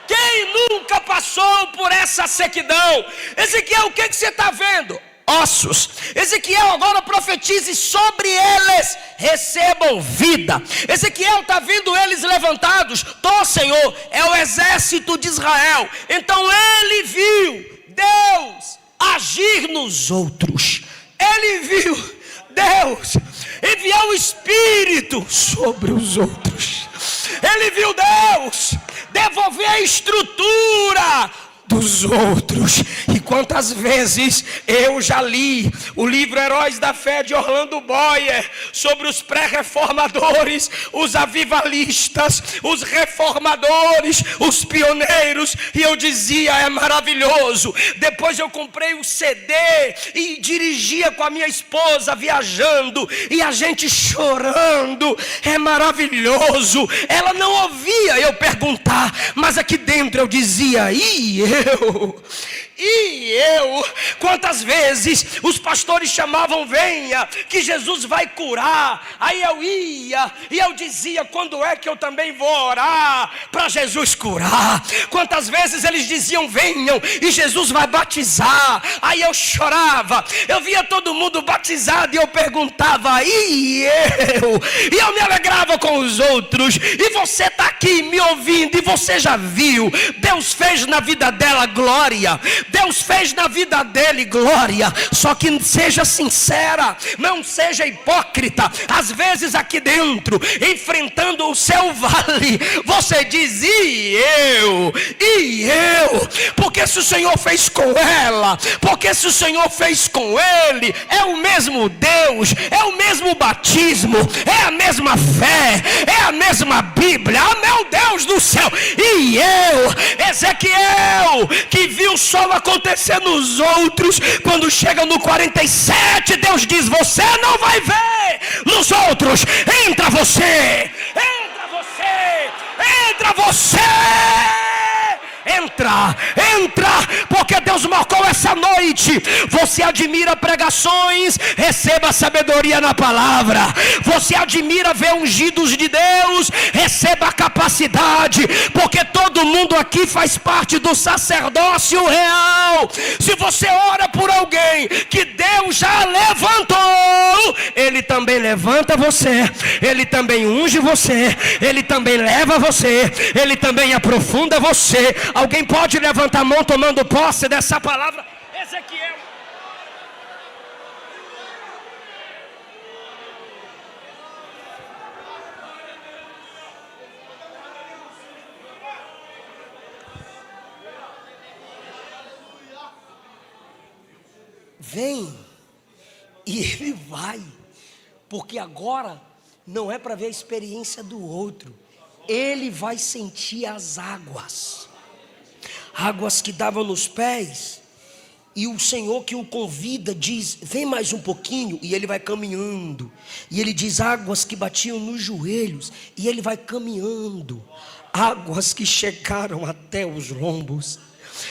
Quem nunca passou por essa sequidão? Ezequiel, o que você está vendo? Ossos. Ezequiel agora profetize sobre eles, recebam vida. Ezequiel está vendo eles levantados. Tô, Senhor, é o exército de Israel. Então ele viu Deus agir nos outros. Ele viu Deus enviar o Espírito sobre os outros. Ele viu Deus devolver a estrutura dos outros. E quantas vezes eu já li o livro Heróis da Fé de Orlando Boyer sobre os pré-reformadores, os avivalistas, os reformadores, os pioneiros, e eu dizia: é maravilhoso. Depois eu comprei o CD e dirigia com a minha esposa viajando, e a gente chorando. É maravilhoso. Ela não ouvia eu perguntar, mas aqui dentro eu dizia: e eu, quantas vezes os pastores chamavam: venha, que Jesus vai curar. Aí eu ia e eu dizia: quando é que eu também vou orar para Jesus curar? Quantas vezes eles diziam: venham e Jesus vai batizar. Aí eu chorava, eu via todo mundo batizado e eu perguntava: e eu me alegrava com os outros. E você está aqui me ouvindo e você já viu, Deus fez na vida dela glória, Deus fez na vida dele glória. Só que seja sincera, não seja hipócrita. Às vezes aqui dentro, enfrentando o seu vale, você diz: e eu? Porque se o Senhor fez com ela, porque se o Senhor fez com ele, é o mesmo Deus, é o mesmo batismo, é a mesma fé, é a mesma Bíblia. Ah, meu Deus do céu! E eu, Ezequiel, que viu o sol acontecer nos outros, quando chega no 47, Deus diz: você não vai ver nos outros, entra você, entra, porque Deus marcou essa noite. Você admira pregações, receba sabedoria na palavra. Você admira ver ungidos de Deus, receba capacidade, porque todo mundo aqui faz parte do sacerdócio real. Se você ora por alguém que Deus já levantou, Ele também levanta você, Ele também unge você, Ele também leva você, Ele também aprofunda você. Alguém pode levantar a mão tomando posse dessa palavra? Ezequiel. Vem, e ele vai, porque agora não é para ver a experiência do outro, ele vai sentir as águas que davam nos pés, e o Senhor que o convida diz: vem mais um pouquinho, e ele vai caminhando, e ele diz: águas que batiam nos joelhos, e ele vai caminhando, águas que chegaram até os lombos.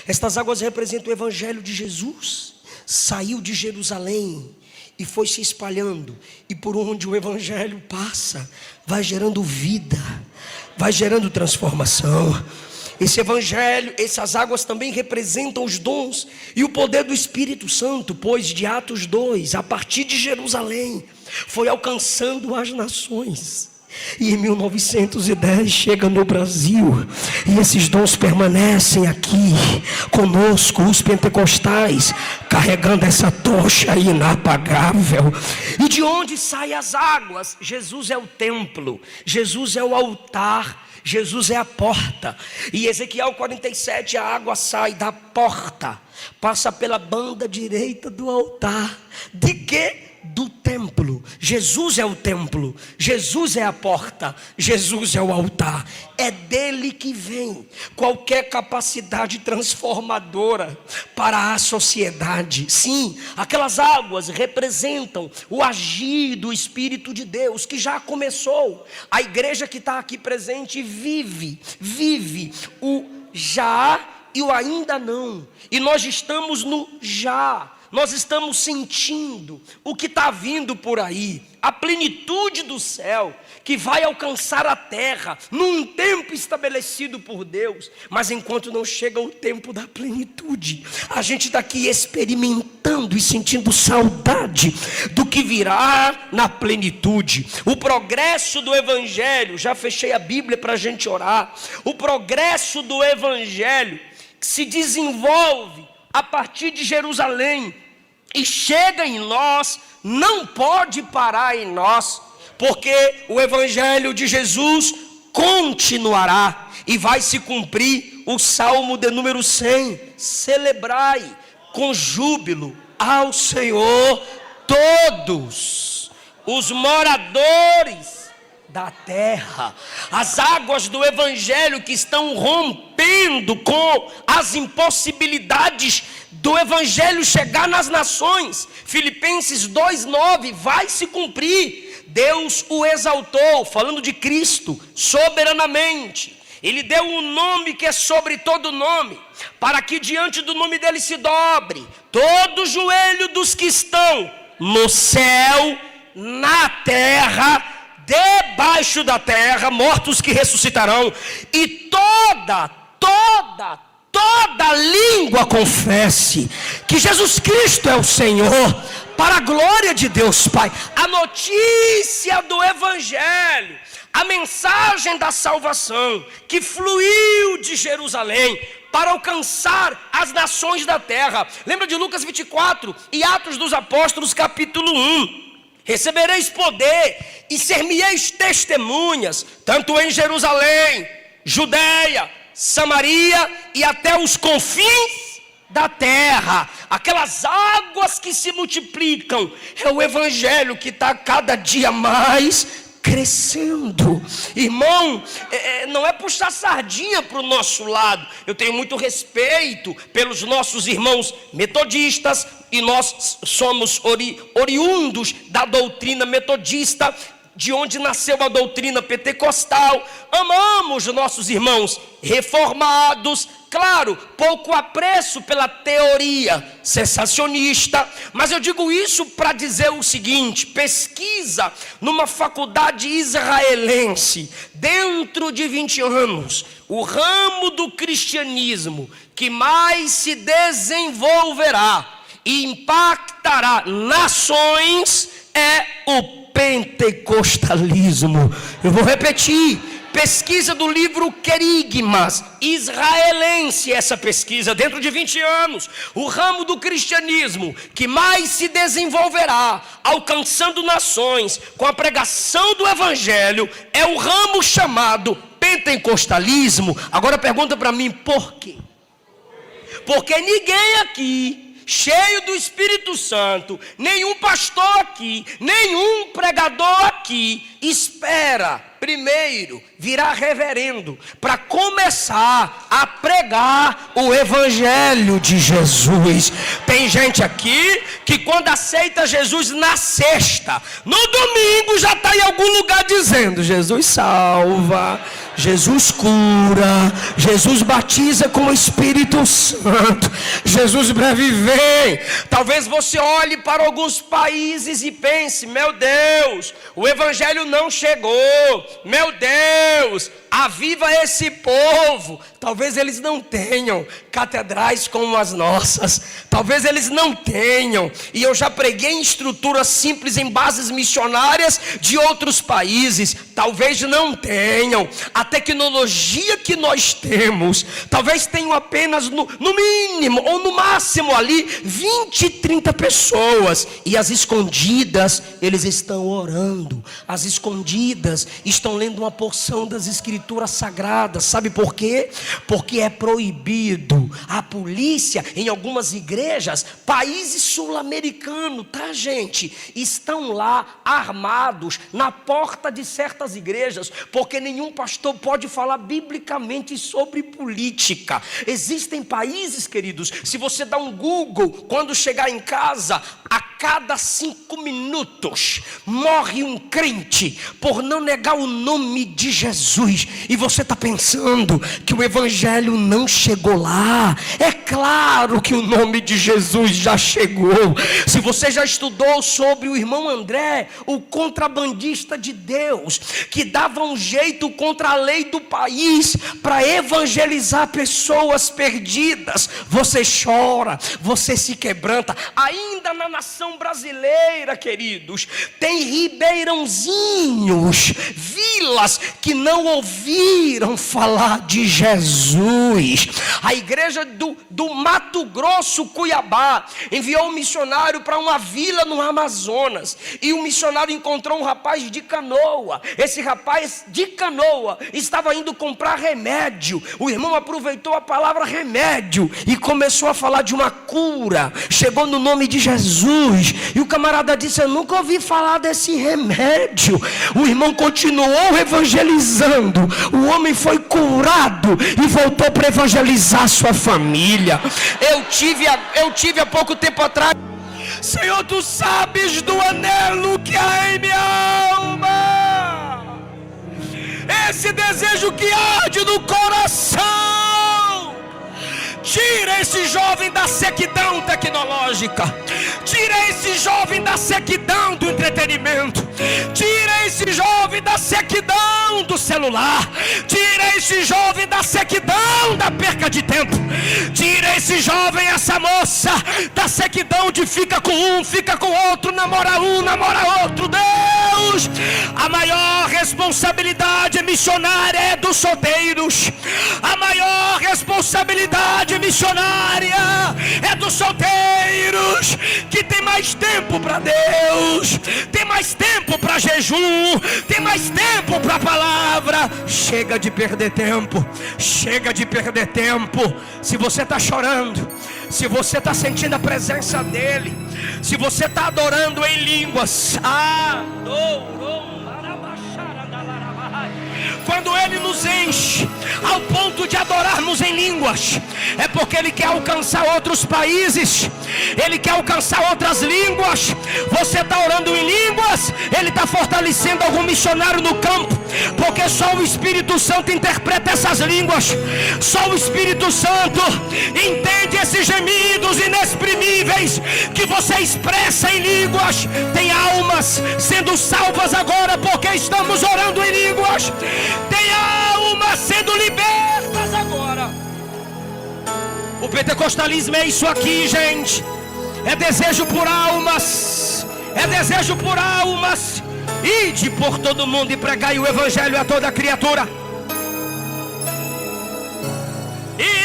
Estas águas representam o evangelho de Jesus. Saiu de Jerusalém e foi se espalhando, e por onde o evangelho passa, vai gerando vida, vai gerando transformação. Esse evangelho, essas águas também representam os dons e o poder do Espírito Santo, pois de Atos 2, a partir de Jerusalém, foi alcançando as nações. E em 1910 chega no Brasil, e esses dons permanecem aqui conosco, os pentecostais, carregando essa tocha inapagável. E de onde saem as águas? Jesus é o templo, Jesus é o altar, Jesus é a porta. E Ezequiel 47, a água sai da porta, passa pela banda direita do altar. De quê? Do templo. Jesus é o templo, Jesus é a porta, Jesus é o altar. É dele que vem qualquer capacidade transformadora para a sociedade. Sim, aquelas águas representam o agir do Espírito de Deus, que já começou. A igreja que está aqui presente vive o já e o ainda não. E nós estamos no já. Nós estamos sentindo o que está vindo por aí, a plenitude do céu, que vai alcançar a terra, num tempo estabelecido por Deus. Mas enquanto não chega o tempo da plenitude, a gente está aqui experimentando e sentindo saudade do que virá na plenitude. O progresso do evangelho, já fechei a Bíblia para a gente orar. O progresso do evangelho que se desenvolve a partir de Jerusalém e chega em nós, não pode parar em nós, porque o evangelho de Jesus continuará e vai se cumprir o Salmo de número 100: celebrai com júbilo ao Senhor todos os moradores da terra. As águas do evangelho que estão rompendo com as impossibilidades do evangelho chegar nas nações. Filipenses 2:9 vai se cumprir. Deus o exaltou, falando de Cristo, soberanamente. Ele deu um nome que é sobre todo nome, para que diante do nome dele se dobre todo o joelho dos que estão no céu, na terra, debaixo da terra, mortos que ressuscitarão, e toda língua confesse que Jesus Cristo é o Senhor, para a glória de Deus Pai. A notícia do evangelho, a mensagem da salvação que fluiu de Jerusalém para alcançar as nações da terra. Lembra de Lucas 24 e Atos dos Apóstolos capítulo 1. Recebereis poder e ser-me-eis testemunhas, tanto em Jerusalém, Judeia, Samaria e até os confins da terra. Aquelas águas que se multiplicam, é o evangelho que está cada dia mais crescendo. Irmão, não é puxar sardinha para o nosso lado. Eu tenho muito respeito pelos nossos irmãos metodistas, e nós somos oriundos da doutrina metodista, de onde nasceu a doutrina pentecostal. Amamos nossos irmãos reformados. Claro, pouco apreço pela teoria cessacionista, mas eu digo isso para dizer o seguinte: pesquisa numa faculdade israelense, dentro de 20 anos, o ramo do cristianismo que mais se desenvolverá e impactará nações é o pentecostalismo. Eu vou repetir: pesquisa do livro Querigmas, israelense, essa pesquisa, dentro de 20 anos, o ramo do cristianismo que mais se desenvolverá, alcançando nações com a pregação do evangelho, é o ramo chamado pentecostalismo. Agora pergunta para mim, por quê? Porque ninguém aqui, cheio do Espírito Santo, nenhum pastor aqui, nenhum pregador aqui, espera primeiro virar reverendo para começar a pregar o evangelho de Jesus. Tem gente aqui que quando aceita Jesus na sexta, no domingo já está em algum lugar dizendo: Jesus salva, Jesus cura, Jesus batiza com o Espírito Santo, Jesus breve vem. Talvez você olhe para alguns países e pense: meu Deus, o Evangelho não chegou, meu Deus, aviva esse povo. Talvez eles não tenham catedrais como as nossas, talvez eles não tenham, e eu já preguei em estruturas simples em bases missionárias de outros países, talvez não tenham a tecnologia que nós temos, talvez tenham apenas no mínimo ou no máximo ali 20, 30 pessoas, e às escondidas eles estão orando, às escondidas estão lendo uma porção das escrituras sagradas. Sabe por quê? Porque é proibido. A polícia em algumas igrejas, países sul-americanos, tá, gente, estão lá armados na porta de certas igrejas, porque nenhum pastor pode falar biblicamente sobre política. Existem países, queridos, se você dá um Google, quando chegar em casa, a cada 5 minutos morre um crente por não negar o nome de Jesus. E você está pensando que o Evangelho não chegou lá? É claro que o nome de Jesus já chegou. Se você já estudou sobre o irmão André, o contrabandista de Deus, que dava um jeito contra a lei do país para evangelizar pessoas perdidas, você chora, você se quebranta. Ainda na nação brasileira, queridos, tem ribeirãozinhos, vilas que não ouviram falar de Jesus. A igreja do Mato Grosso, Cuiabá, enviou um missionário para uma vila no Amazonas, e o missionário encontrou um rapaz de canoa. Esse rapaz de canoa estava indo comprar remédio. O irmão aproveitou a palavra remédio e começou a falar de uma cura. Chegou no nome de Jesus, e o camarada disse: eu nunca ouvi falar desse remédio. O irmão continuou evangelizando, o homem foi curado e voltou para evangelizar sua família. Eu tive há pouco tempo atrás: Senhor, tu sabes do anelo que há em minha alma, esse desejo que arde no coração. Tira esse jovem da sequidão tecnológica, tira esse jovem da sequidão do entretenimento, tira esse jovem da sequidão do celular, tira esse jovem da sequidão da perca de tempo, tira esse jovem, essa moça, da sequidão de fica com um, fica com outro, namora um, namora outro. Deus, a maior responsabilidade missionária é dos solteiros, a maior responsabilidade missionária é dos solteiros, que tem mais tempo para Deus, tem mais tempo para jejum, tem mais tempo para a palavra. Chega de perder tempo, chega de perder tempo. Se você está chorando, se você está sentindo a presença dele, se você está adorando em línguas, quando ele nos enche ao ponto de adorarmos em línguas, é porque ele quer alcançar outros países, ele quer alcançar outras línguas. Você está orando em línguas, ele está fortalecendo algum missionário no campo, porque só o Espírito Santo interpreta essas línguas, só o Espírito Santo entende esses gemidos inexprimíveis que você expressa em línguas. Tem almas sendo salvas agora porque estamos orando em línguas, tem almas sendo libertas agora. O pentecostalismo é isso aqui, gente, é desejo por almas, é desejo por almas. Ide por todo mundo e pregai o evangelho a toda criatura.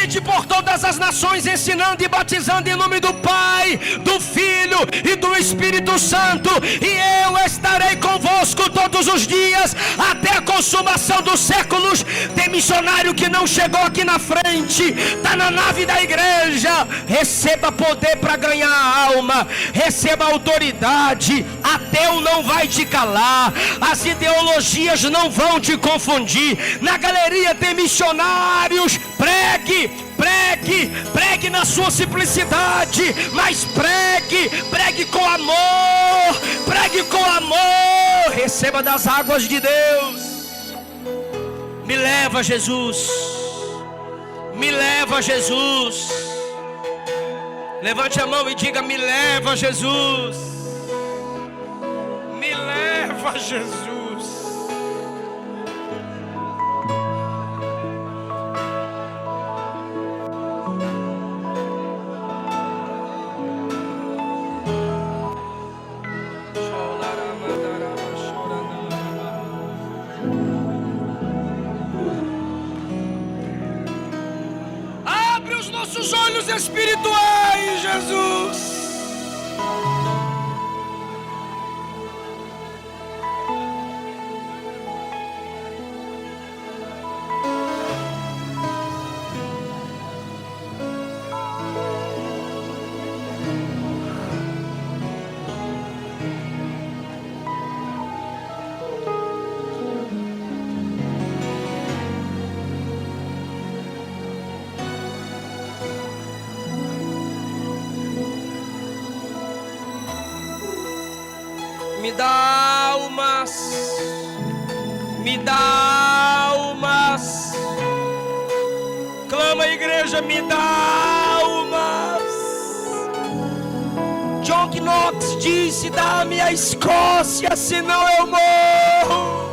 Ide por todas as nações, ensinando e batizando em nome do Pai, do Filho e do Espírito Santo, e eu estarei convosco todos os dias até a consumação dos séculos. Tem missionário que não chegou aqui na frente, está na nave da igreja. Receba poder para ganhar a alma, receba autoridade. Ateu não vai te calar, as ideologias não vão te confundir. Na galeria tem missionários. Pregue na sua simplicidade, mas pregue com amor, pregue com amor. Receba das águas de Deus. Me leva, Jesus. Me leva, Jesus. Levante a mão e diga: me leva, Jesus. Me leva, Jesus. Abre os nossos olhos espirituais, Jesus. Me dá almas, me dá almas. Clama, igreja, me dá almas. John Knox disse: dá-me a Escócia, senão eu morro.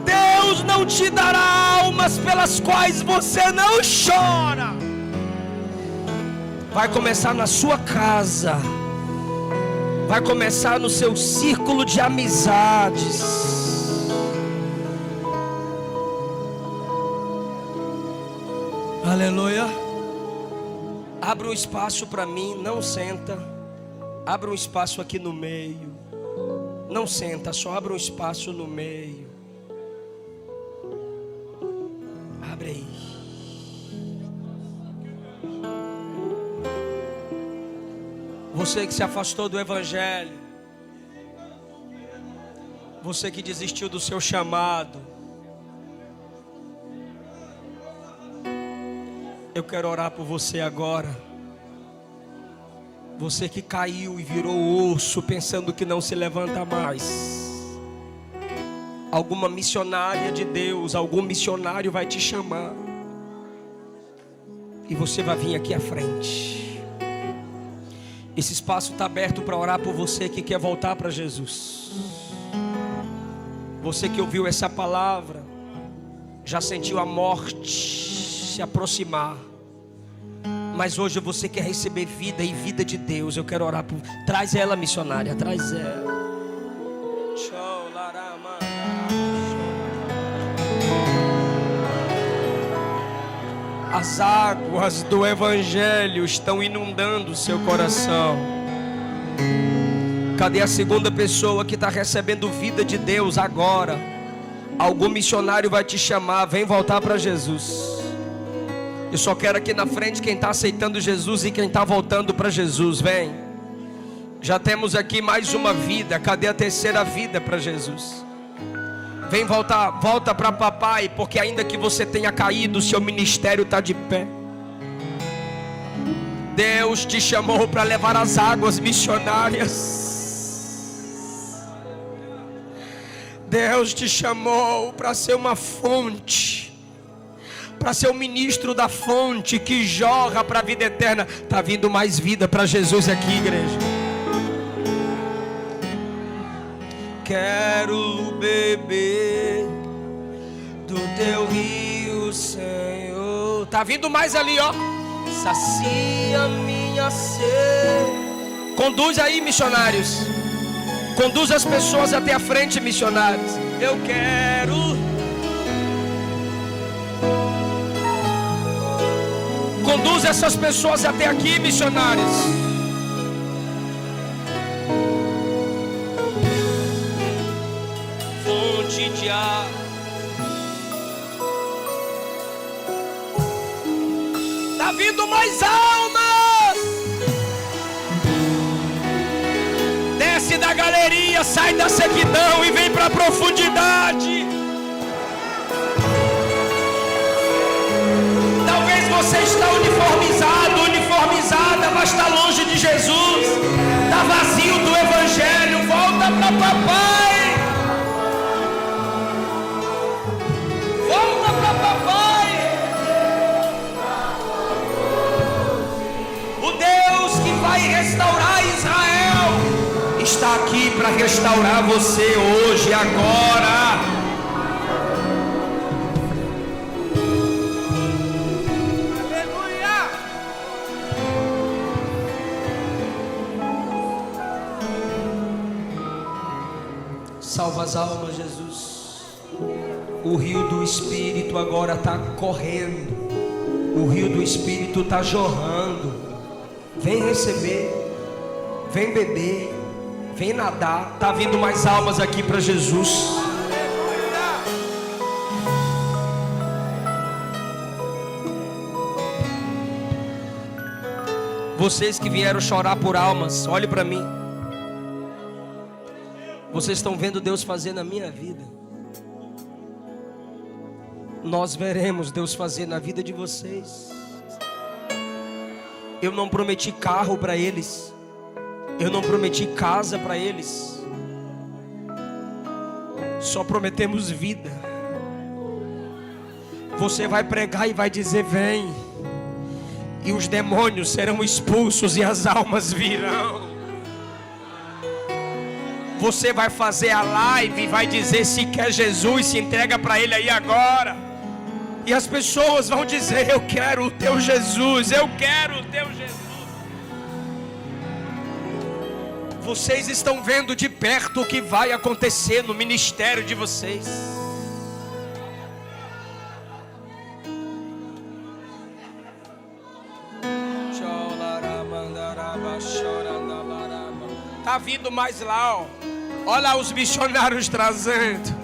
Deus não te dará almas pelas quais você não chora. Vai começar na sua casa. Vai começar no seu círculo de amizades. Aleluia. Abra um espaço para mim, não senta. Abra um espaço aqui no meio. Não senta, só abra um espaço no meio. Abre aí. Você que se afastou do Evangelho, você que desistiu do seu chamado, eu quero orar por você agora. Você que caiu e virou osso, pensando que não se levanta mais. Alguma missionária de Deus, algum missionário vai te chamar, e você vai vir aqui à frente. Esse espaço está aberto para orar por você que quer voltar para Jesus. Você que ouviu essa palavra, já sentiu a morte se aproximar, mas hoje você quer receber vida e vida de Deus. Eu quero orar por... Traz ela, missionária, traz ela. As águas do Evangelho estão inundando o seu coração. Cadê a segunda pessoa que está recebendo vida de Deus agora? Algum missionário vai te chamar, vem voltar para Jesus. Eu só quero aqui na frente quem está aceitando Jesus e quem está voltando para Jesus, vem. Já temos aqui mais uma vida, cadê a terceira vida para Jesus? Vem voltar, volta para papai, porque ainda que você tenha caído, o seu ministério está de pé. Deus te chamou para levar as águas missionárias. Deus te chamou para ser uma fonte, para ser o ministro da fonte que jorra para a vida eterna. Está vindo mais vida para Jesus aqui, igreja. Quero beber do teu rio, Senhor. Tá vindo mais ali, ó. Sacia minha sede. Conduz aí, missionários. Conduz as pessoas até a frente, missionários. Eu quero. Conduz essas pessoas até aqui, missionários. De ar. Tá vindo mais almas. Desce da galeria, sai da sequidão e vem para a profundidade. Talvez você está uniformizado, uniformizada, mas está longe de Jesus. Está vazio do Evangelho. Volta para papai. para restaurar você hoje, agora. Aleluia! Salva as almas, Jesus. O rio do Espírito agora está correndo. O rio do Espírito está jorrando. Vem receber, vem beber, vem nadar. Está vindo mais almas aqui para Jesus. Vocês que vieram chorar por almas, olhe para mim. Vocês estão vendo Deus fazer na minha vida. Nós veremos Deus fazer na vida de vocês. Eu não prometi carro para eles. Eu não prometi casa para eles. Só prometemos vida. Você vai pregar e vai dizer: vem. E os demônios serão expulsos e as almas virão. Você vai fazer a live e vai dizer: se quer Jesus, se entrega para Ele aí agora. E as pessoas vão dizer: eu quero o teu Jesus, eu quero o teu Jesus. Vocês estão vendo de perto o que vai acontecer no ministério de vocês. Tá vindo mais lá, ó. Olha lá os missionários trazendo.